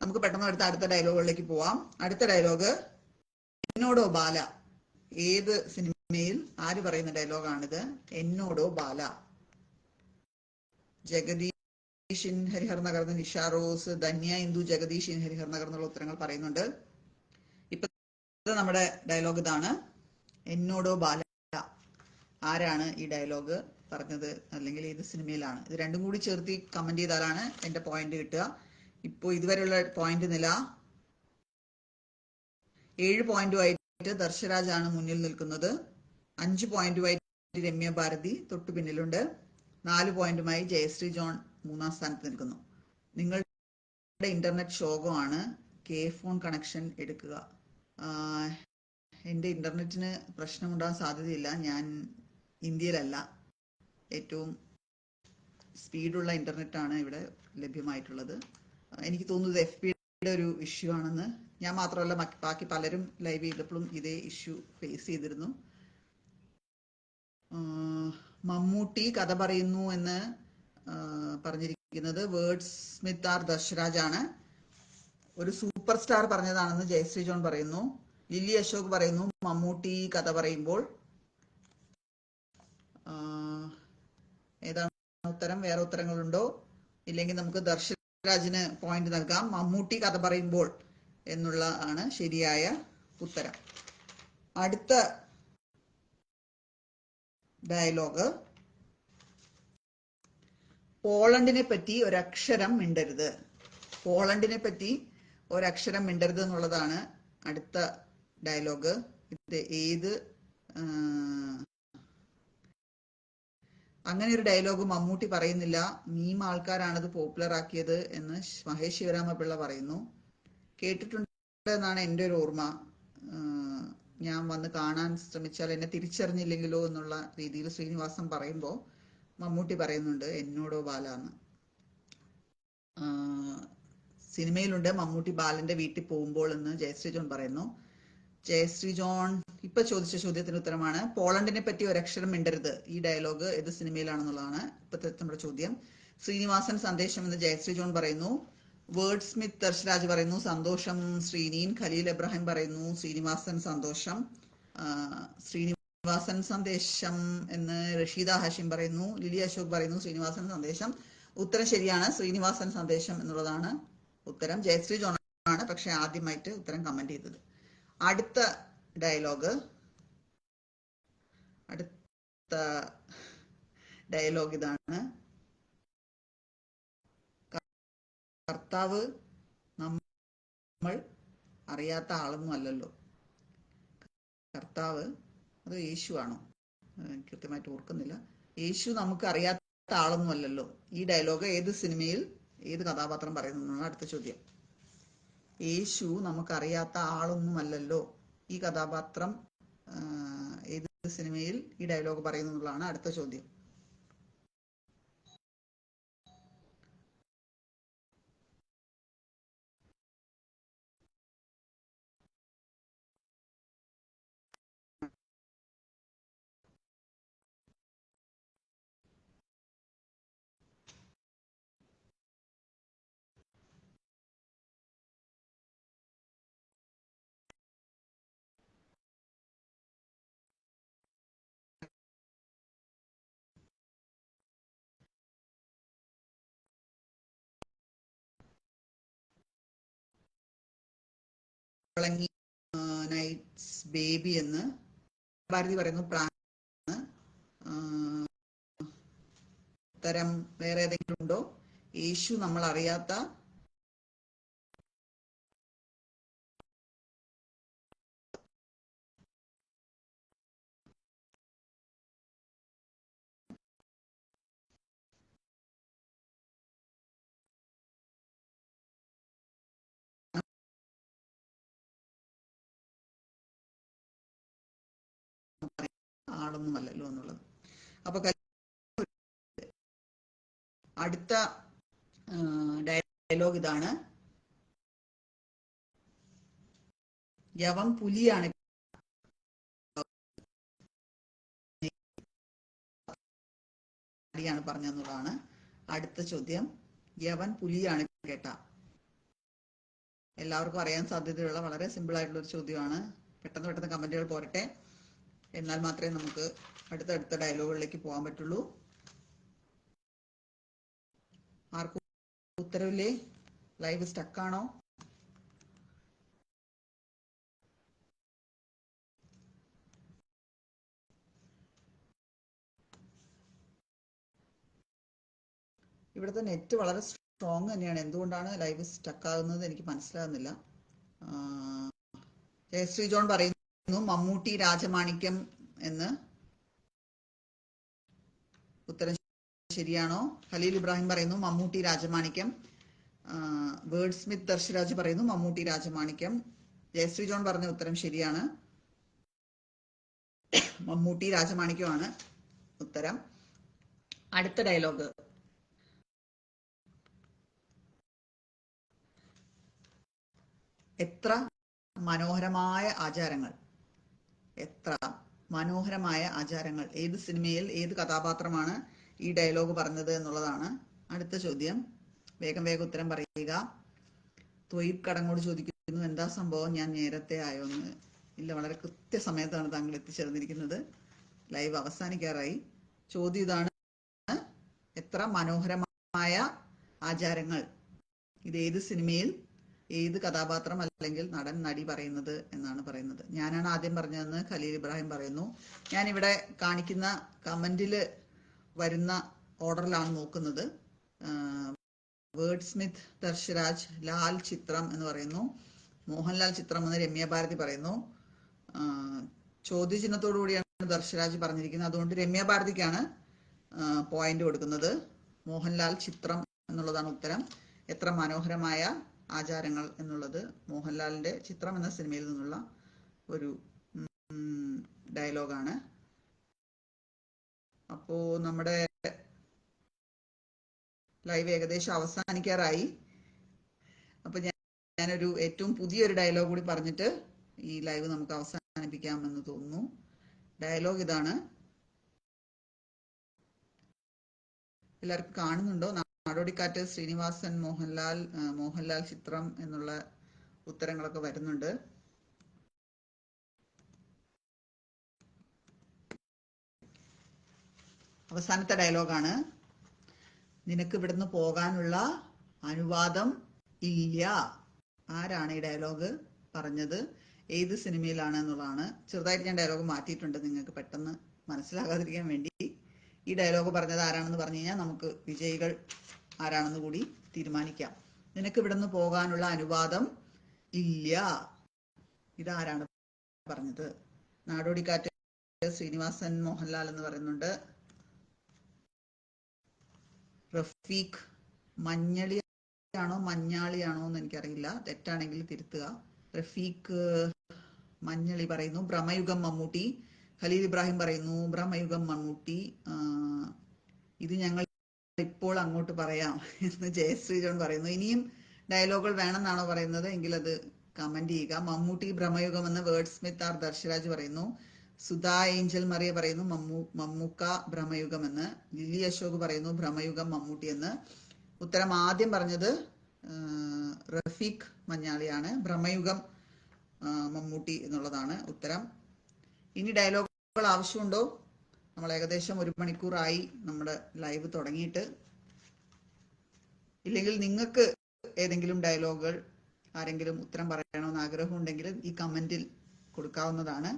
നമുക്ക് പെട്ടെന്ന് അടുത്ത ഡയലോഗുകളിലേക്ക് പോവാം. അടുത്ത ഡയലോഗ്, എന്നോടോ ബാല. ഏത് സിനിമയിൽ ആര് പറയുന്ന ഡയലോഗാണിത്? എന്നോടോ ബാല. ജഗദീഷ് ഇൻ ഹരിഹർ നഗർ, നിഷ റോസ്, ധന്യ ഇന്ദു, ജഗദീഷ് ഇൻ ഹരിഹർ നഗർ എന്നുള്ള ഉത്തരങ്ങൾ പറയുന്നുണ്ട്. ഇപ്പൊ നമ്മുടെ ഡയലോഗ് ഇതാണ്, എന്നോടോ ബാല. ആരാണ് ഈ ഡയലോഗ് പറഞ്ഞത്, അല്ലെങ്കിൽ ഏത് സിനിമയിലാണ്? ഇത് രണ്ടും കൂടി ചേർത്ത് കമന്റ് ചെയ്താലാണ് എന്റെ പോയിന്റ് കിട്ടുക. ഇപ്പോ ഇതുവരെയുള്ള പോയിന്റ് നില 7 പോയിന്റുമായിട്ട് ദർശരാജാണ് മുന്നിൽ നിൽക്കുന്നത്. 5 പോയിന്റുമായിട്ട് രമ്യ ഭാരതി തൊട്ടു പിന്നിലുണ്ട്. 4 പോയിന്റുമായി ജയശ്രീ ജോൺ 3-ാം സ്ഥാനത്ത് നിൽക്കുന്നു. നിങ്ങളുടെ ഇന്റർനെറ്റ് ശോകമാണ്. ഫോൺ കണക്ഷൻ എടുക്കുക. എൻ്റെ ഇന്റർനെറ്റിന് പ്രശ്നമുണ്ടാകാൻ സാധ്യതയില്ല. ഞാൻ ഇന്ത്യയിലല്ല. ഏറ്റവും സ്പീഡുള്ള ഇന്റർനെറ്റാണ് ഇവിടെ ലഭ്യമായിട്ടുള്ളത്. എനിക്ക് തോന്നുന്നത് FBയുടെ ഒരു ഇഷ്യൂ ആണെന്ന്. ഞാൻ മാത്രമല്ല, ബാക്കി പലരും ലൈവ് ചെയ്തപ്പോഴും ഇതേ ഇഷ്യൂ ഫേസ് ചെയ്തിരുന്നു. മമ്മൂട്ടി കഥ പറയുന്നു എന്ന് പറഞ്ഞിരിക്കുന്നത് വേർഡ് സ്മിത്ത് ആർ ദർശരാജാണ്. ഒരു സൂപ്പർ സ്റ്റാർ പറഞ്ഞതാണെന്ന് ജയശ്രീ ജോൺ പറയുന്നു. ലില്ലി അശോക് പറയുന്നു മമ്മൂട്ടി കഥ പറയുമ്പോൾ. ഏതാണ് ഉത്തരം? വേറെ ഉത്തരങ്ങളുണ്ടോ? ഇല്ലെങ്കിൽ നമുക്ക് ദർശരാജിന് പോയിന്റ് നൽകാം. മമ്മൂട്ടി കഥ പറയുമ്പോൾ എന്നുള്ള ആണ് ശരിയായ ഉത്തരം. അടുത്ത ഡയലോഗ്, പോളണ്ടിനെ പറ്റി ഒരക്ഷരം മിണ്ടരുത്. പോളണ്ടിനെ പറ്റി ഒരക്ഷരം മിണ്ടരുത് എന്നുള്ളതാണ് അടുത്ത ഡയലോഗ്. ഇത് ഏത് അങ്ങനെ ഒരു ഡയലോഗ് മമ്മൂട്ടി പറയുന്നില്ല. മീം ആൾക്കാരാണത് പോപ്പുലർ ആക്കിയത് എന്ന് മഹേഷ് ശിവരാമപിള്ള പറയുന്നു. കേട്ടിട്ടുണ്ട് എന്നാണ് എൻ്റെ ഒരു ഓർമ്മ. ഞാൻ വന്ന് കാണാൻ ശ്രമിച്ചാൽ എന്നെ തിരിച്ചറിഞ്ഞില്ലെങ്കിലോ എന്നുള്ള രീതിയിൽ ശ്രീനിവാസൻ പറയുമ്പോൾ മമ്മൂട്ടി പറയുന്നുണ്ട് എന്നോടോ ബാല എന്ന്. സിനിമയിലുണ്ട് മമ്മൂട്ടി ബാലന്റെ വീട്ടിൽ പോകുമ്പോൾ എന്ന് ജയശ്രീ ജോൺ പറയുന്നു. ജയശ്രീ ജോൺ ഇപ്പൊ ചോദിച്ച ചോദ്യത്തിന് ഉത്തരമാണ് പോളണ്ടിനെ പറ്റി ഒരക്ഷരം മിണ്ടരുത്. ഈ ഡയലോഗ് ഏത് സിനിമയിലാണെന്നുള്ളതാണ് ഇപ്പത്തെ നമ്മുടെ ചോദ്യം. ശ്രീനിവാസൻ സന്ദേശം എന്ന് ജയശ്രീ ജോൺ പറയുന്നു. വേർഡ് സ്മിത്ത് ദർശരാജ് പറയുന്നു സന്തോഷം ശ്രീനീൻ. ഖലീൽ എബ്രാഹിം പറയുന്നു ശ്രീനിവാസൻ സന്തോഷം. ശ്രീനിവാസൻ സന്ദേശം എന്ന് റഷീദ ഹാഷിം പറയുന്നു. ലിലി അശോക് പറയുന്നു ശ്രീനിവാസൻ സന്ദേശം. ഉത്തരം ശരിയാണ്, ശ്രീനിവാസൻ സന്ദേശം എന്നുള്ളതാണ് ഉത്തരം. ജയശ്രീ ജോൺ ആണ് പക്ഷെ ആദ്യമായിട്ട് ഉത്തരം കമന്റ് ചെയ്തത്. അടുത്ത ഡയലോഗ് ഇതാണ്, കർത്താവ് നമ്മൾ അറിയാത്ത ആളൊന്നും അല്ലല്ലോ. കർത്താവ് അത് യേശു ആണോ? കൃത്യമായിട്ട് ഓർക്കുന്നില്ല. യേശു നമുക്ക് അറിയാത്ത ആളൊന്നും അല്ലല്ലോ. ഈ ഡയലോഗ് ഏത് സിനിമയിൽ ഏത് കഥാപാത്രം പറയുന്നു എന്നാണ് അടുത്ത ചോദ്യം. യേശു നമുക്കറിയാത്ത ആളൊന്നുമല്ലല്ലോ. ഈ കഥാപാത്രം ഏത് സിനിമയിൽ ഈ ഡയലോഗ് പറയുന്നു എന്നുള്ളതാണ് അടുത്ത ചോദ്യം. കുമ്പളങ്ങി നൈറ്റ്സ് ബേബി എന്ന്, ഭാരതി പറയുന്നു പ്രാൺ. ഉത്തരം വേറെ ഏതെങ്കിലും ഉണ്ടോ? യേശു നമ്മൾ അറിയാത്ത ആളൊന്നുമല്ലല്ലോ എന്നുള്ളത്. അപ്പൊ അടുത്ത ഡയലോഗ് ഇതാണ്. യവൻ പുലിയാണ് പറഞ്ഞെന്നുള്ളതാണ് അടുത്ത ചോദ്യം. യവൻ പുലിയാണ് കേട്ട. എല്ലാവർക്കും അറിയാൻ സാധ്യതയുള്ള വളരെ സിമ്പിൾ ആയിട്ടുള്ള ഒരു ചോദ്യമാണ്. പെട്ടെന്ന് പെട്ടെന്ന് കമന്റുകൾ പോരട്ടെ, എന്നാൽ മാത്രമേ നമുക്ക് അടുത്തടുത്ത ഡയലോഗുകളിലേക്ക് പോകാൻ പറ്റുള്ളൂ. ആർക്കും ഉത്തരവില്ലേ? ലൈവ് സ്റ്റക്കാണോ? ഇവിടുത്തെ നെറ്റ് വളരെ സ്ട്രോങ് തന്നെയാണ്. എന്തുകൊണ്ടാണ് ലൈവ് സ്റ്റക്ക് ആകുന്നത് എനിക്ക് മനസ്സിലാകുന്നില്ല. ജയശ്രീ ജോൺ പറയുന്നു മമ്മൂട്ടി രാജമാണിക്യം എന്ന്. ഉത്തരം ശരിയാണോ? ഖലീൽ ഇബ്രാഹിം പറയുന്നു മമ്മൂട്ടി രാജമാണിക്യം. വേർഡ് സ്മിത്ത് ദർശരാജ് പറയുന്നു മമ്മൂട്ടി രാജമാണിക്യം. ജയശ്രീ ജോൺ പറഞ്ഞ ഉത്തരം ശരിയാണ്. മമ്മൂട്ടി രാജമാണിക്യമാണ് ഉത്തരം. അടുത്ത ഡയലോഗ്. എത്ര മനോഹരമായ ആചാരങ്ങൾ, എത്ര മനോഹരമായ ആചാരങ്ങൾ. ഏത് സിനിമയിൽ ഏത് കഥാപാത്രമാണ് ഈ ഡയലോഗ് പറഞ്ഞത് എന്നുള്ളതാണ് അടുത്ത ചോദ്യം. വേഗം വേഗം ഉത്തരം പറയുക. ത്വയ്ബ് കടങ്ങോട് ചോദിക്കുന്നു എന്താ സംഭവം, ഞാൻ നേരത്തെ ആയോന്ന്. ഇല്ല, വളരെ കൃത്യസമയത്താണ് താങ്കൾ എത്തിച്ചേർന്നിരിക്കുന്നത്. ലൈവ് അവസാനിക്കാറായി. ചോദ്യം ഇതാണ്, എത്ര മനോഹരമായ ആചാരങ്ങൾ. ഇത് ഏത് സിനിമയിൽ ഏത് കഥാപാത്രം അല്ലെങ്കിൽ നടൻ നടി പറയുന്നത് എന്നാണ് പറയുന്നത്. ഞാനാണ് ആദ്യം പറഞ്ഞതെന്ന് ഖലീൽ ഇബ്രാഹിം പറയുന്നു. ഞാൻ ഇവിടെ കാണിക്കുന്ന കമന്റിൽ വരുന്ന ഓർഡറിലാണ് നോക്കുന്നത്. വേർഡ് സ്മിത്ത് ദർശരാജ് ലാൽ ചിത്രം എന്ന് പറയുന്നു. മോഹൻലാൽ ചിത്രം എന്ന് രമ്യ ഭാരതി പറയുന്നു. ചോദ്യചിഹ്നത്തോടു കൂടിയാണ് ദർശരാജ് പറഞ്ഞിരിക്കുന്നത്. അതുകൊണ്ട് രമ്യ ഭാരതിക്കാണ് പോയിന്റ് കൊടുക്കുന്നത്. മോഹൻലാൽ ചിത്രം എന്നുള്ളതാണ് ഉത്തരം. എത്ര മനോഹരമായ ആചാരങ്ങൾ എന്നുള്ളത് മോഹൻലാലിന്റെ ചിത്രം എന്ന സിനിമയിൽ നിന്നുള്ള ഒരു ഡയലോഗാണ്. അപ്പോ നമ്മുടെ ലൈവ് ഏകദേശം അവസാനിക്കാറായി. അപ്പൊ ഞാനൊരു ഏറ്റവും പുതിയൊരു ഡയലോഗ് കൂടി പറഞ്ഞിട്ട് ഈ ലൈവ് നമുക്ക് അവസാനിപ്പിക്കാമെന്ന് തോന്നുന്നു. ഡയലോഗ് ഇതാണ്. എല്ലാവർക്കും കാണുന്നുണ്ടോ? നാടോടിക്കാറ്റ്, ശ്രീനിവാസൻ, മോഹൻലാൽ ചിത്രം എന്നുള്ള ഉത്തരങ്ങളൊക്കെ വരുന്നുണ്ട്. അവസാനത്തെ ഡയലോഗാണ്. നിനക്ക് ഇവിടുന്ന് പോകാനുള്ള അനുവാദം ഇല്ല. ആരാണ് ഈ ഡയലോഗ് പറഞ്ഞത്? ഏത് സിനിമയിലാണ് എന്നുള്ളതാണ്. ചെറുതായിട്ട് ഞാൻ ഡയലോഗ് മാറ്റിയിട്ടുണ്ട് നിങ്ങൾക്ക് പെട്ടെന്ന് മനസ്സിലാകാതിരിക്കാൻ വേണ്ടി. ഈ ഡയലോഗ് പറഞ്ഞത് ആരാണെന്ന് പറഞ്ഞു കഴിഞ്ഞാൽ നമുക്ക് വിജയികൾ ആരാണെന്ന് കൂടി തീരുമാനിക്കാം. നിനക്ക് ഇവിടുന്ന് പോകാനുള്ള അനുവാദം ഇല്ല. ഇതാരാണ് പറഞ്ഞത്? നാടോടിക്കാറ്റ് ശ്രീനിവാസൻ, മോഹൻലാൽ എന്ന് പറയുന്നുണ്ട്. റഫീഖ് മഞ്ഞളിയാണോ മഞ്ഞാളിയാണോ എന്ന് എനിക്കറിയില്ല, തെറ്റാണെങ്കിൽ തിരുത്തുക. റഫീഖ് മഞ്ഞളി പറയുന്നു. ഭ്രമയുഗം മമ്മൂട്ടി. ഖലീൽ ഇബ്രാഹിം പറയുന്നു ഭ്രമയുഗം മമ്മൂട്ടി. ഇത് ഞങ്ങൾ ഇപ്പോൾ അങ്ങോട്ട് പറയാം എന്ന് ജയശ്രീ ജോൺ പറയുന്നു. ഇനിയും ഡയലോഗുകൾ വേണമെന്നാണോ പറയുന്നത്? എങ്കിൽ അത് കമന്റ് ചെയ്യുക. മമ്മൂട്ടി ഭ്രമയുഗം എന്ന് വേർഡ് സ്മിത്ത് ആർ ദർശരാജ് പറയുന്നു. സുധാ ഏഞ്ചൽ മറിയ പറയുന്നു മമ്മൂക്ക ഭ്രമയുഗം എന്ന്. ലില്ലി അശോക് പറയുന്നു ഭ്രമയുഗം മമ്മൂട്ടി എന്ന്. ഉത്തരം ആദ്യം പറഞ്ഞത് റഫീഖ് മഞ്ഞാളിയാണ്. ഭ്രമയുഗം മമ്മൂട്ടി എന്നുള്ളതാണ് ഉത്തരം. ഇനി ഡയലോഗുകൾ ആവശ്യമുണ്ടോ? നമ്മൾ ഏകദേശം 1 മണിക്കൂറായി നമ്മുടെ ലൈവ് തുടങ്ങിയിട്ട്. ഇല്ലെങ്കിൽ നിങ്ങൾക്ക് ഏതെങ്കിലും ഡയലോഗുകൾ ആരെങ്കിലും ഉത്തരം പറയണമെന്ന് ആഗ്രഹമുണ്ടെങ്കിൽ ഈ കമന്റിൽ കൊടുക്കാവുന്നതാണ്.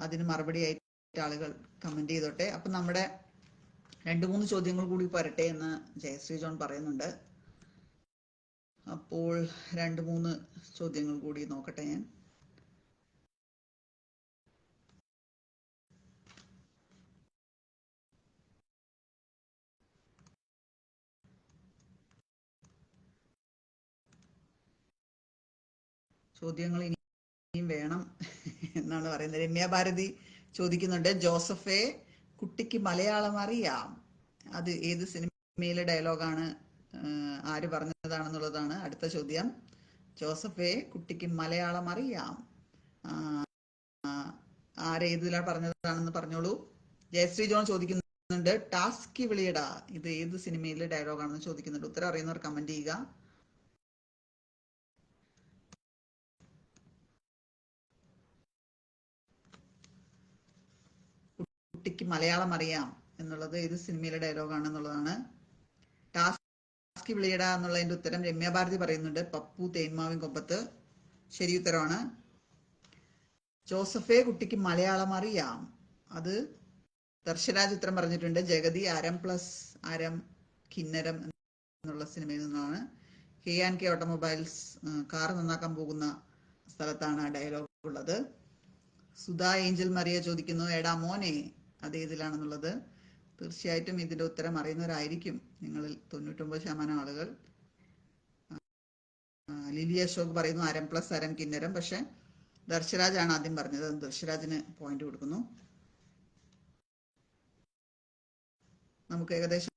അതിന് മറുപടിയായിട്ട് ആളുകൾ കമന്റ് ചെയ്തോട്ടെ. അപ്പം നമ്മുടെ 2-3 ചോദ്യങ്ങൾ കൂടി വരട്ടെ എന്ന് ജയശ്രീ ജോൺ പറയുന്നുണ്ട്. അപ്പോൾ 2-3 ചോദ്യങ്ങൾ കൂടി നോക്കട്ടെ ഞാൻ. ചോദ്യങ്ങൾ ഇനിയും വേണം എന്നാണ് പറയുന്നത്. രമ്യ ഭാരതി ചോദിക്കുന്നുണ്ട്, ജോസഫെ കുട്ടിക്ക് മലയാളം അറിയാം, അത് ഏത് സിനിമയിലെ ഡയലോഗാണ്, ആര് പറഞ്ഞതാണെന്നുള്ളതാണ് അടുത്ത ചോദ്യം. ജോസഫെ കുട്ടിക്ക് മലയാളം അറിയാം, ആരേതിലാണ് പറഞ്ഞതാണെന്ന് പറഞ്ഞോളൂ. ജയശ്രീ ജോൺ ചോദിക്കുന്നുണ്ട്, ടാസ്കി വിളിയടാ, ഇത് ഏത് സിനിമയിലെ ഡയലോഗാണെന്ന് ചോദിക്കുന്നുണ്ട്. ഉത്തരം അറിയുന്നവർ കമന്റ് ചെയ്യുക. കുട്ടിക്ക് മലയാളം അറിയാം എന്നുള്ളത് ഏത് സിനിമയിലെ ഡയലോഗാണെന്നുള്ളതാണ്. ടാസ്കി വിളിയട എന്നുള്ളതിന്റെ ഉത്തരം രമ്യ ഭാരതി പറയുന്നുണ്ട്, പപ്പു തേന്മാവിൻ കൊമ്പത്ത്. ശരി ഉത്തരമാണ്. ജോസഫെ കുട്ടിക്ക് മലയാളം അറിയാം, അത് ദർശരാജ് ഉത്തരം പറഞ്ഞിട്ടുണ്ട്. ജഗതി ആരം പ്ലസ് ആരം കിന്നരം എന്നുള്ള സിനിമയിൽ നിന്നാണ്. KNK ഓട്ടോമൊബൈൽസ് കാർ നന്നാക്കാൻ പോകുന്ന സ്ഥലത്താണ് ആ ഡയലോഗ് ഉള്ളത്. സുധാ ഏഞ്ചൽ മറിയ ചോദിക്കുന്നു, എടാ മോനെ, അത് ഏതിലാണെന്നുള്ളത്. തീർച്ചയായിട്ടും ഇതിന്റെ ഉത്തരം അറിയുന്നവരായിരിക്കും നിങ്ങളിൽ 99% ആളുകൾ. ലിലി അശോക് പറയുന്നു അരം പ്ലസ് അരം കിന്നരം. പക്ഷെ ദർശരാജാണ് ആദ്യം പറഞ്ഞത്. ദർശരാജിന് പോയിന്റ് കൊടുക്കുന്നു. നമുക്ക് ഏകദേശം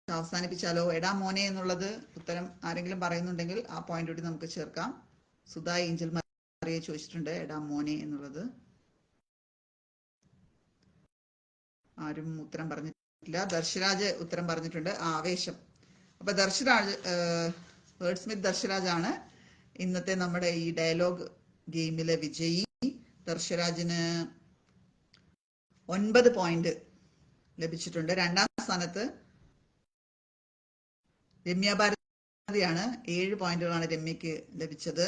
അവസാനിപ്പിച്ചാലോ? എടാ മോനെ എന്നുള്ളത് ഉത്തരം ആരെങ്കിലും പറയുന്നുണ്ടെങ്കിൽ ആ പോയിന്റ് കൂടി നമുക്ക് ചേർക്കാം. സുധാ ഏഞ്ചൽ മറിയ ചോദിച്ചിട്ടുണ്ട് എടാ മോനെ എന്നുള്ളത്. ആരും ഉത്തരം പറഞ്ഞിട്ടില്ല. ദർശരാജ് ഉത്തരം പറഞ്ഞിട്ടുണ്ട്, ആവേശം. അപ്പൊ ദർശരാജ്, വേർഡ് സ്മിത്ത് ദർശരാജാണ് ഇന്നത്തെ നമ്മുടെ ഈ ഡയലോഗ് ഗെയിമിലെ വിജയി. ദർശരാജിന് 9 പോയിന്റ് ലഭിച്ചിട്ടുണ്ട്. രണ്ടാം സ്ഥാനത്ത് രമ്യ ഭാരതിയാണ്. 7 പോയിന്റുകളാണ് രമ്യക്ക് ലഭിച്ചത്.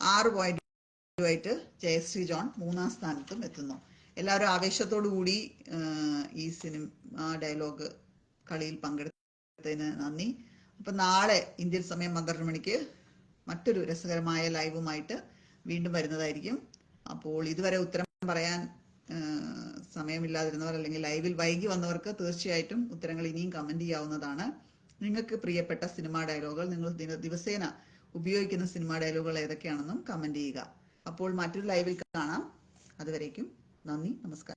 6 പോയിന്റുമായിട്ട് ജയശ്രീ ജോൺ 3-ാം സ്ഥാനത്തും എത്തുന്നു. എല്ലാവരും ആവേശത്തോടു കൂടി ഈ സിനിമ ഡയലോഗ് കളിയിൽ പങ്കെടുത്തതിന് നന്ദി. അപ്പൊ നാളെ ഇന്ത്യൻ സമയം 12 മണിക്ക് മറ്റൊരു രസകരമായ ലൈവുമായിട്ട് വീണ്ടും വരുന്നതായിരിക്കും. അപ്പോൾ ഇതുവരെ ഉത്തരം പറയാൻ സമയമില്ലാതിരുന്നവർ അല്ലെങ്കിൽ ലൈവിൽ വൈകി വന്നവർക്ക് തീർച്ചയായിട്ടും ഉത്തരങ്ങൾ ഇനിയും കമന്റ് ചെയ്യാവുന്നതാണ്. നിങ്ങൾക്ക് പ്രിയപ്പെട്ട സിനിമാ ഡയലോഗുകൾ, നിങ്ങൾ ദിവസേന ഉപയോഗിക്കുന്ന സിനിമാ ഡയലോഗുകൾ ഏതൊക്കെയാണെന്നും കമന്റ് ചെയ്യുക. അപ്പോൾ മറ്റൊരു ലൈവിൽ കാണാം. അതുവരേക്കും നന്ദി, നമസ്കാരം.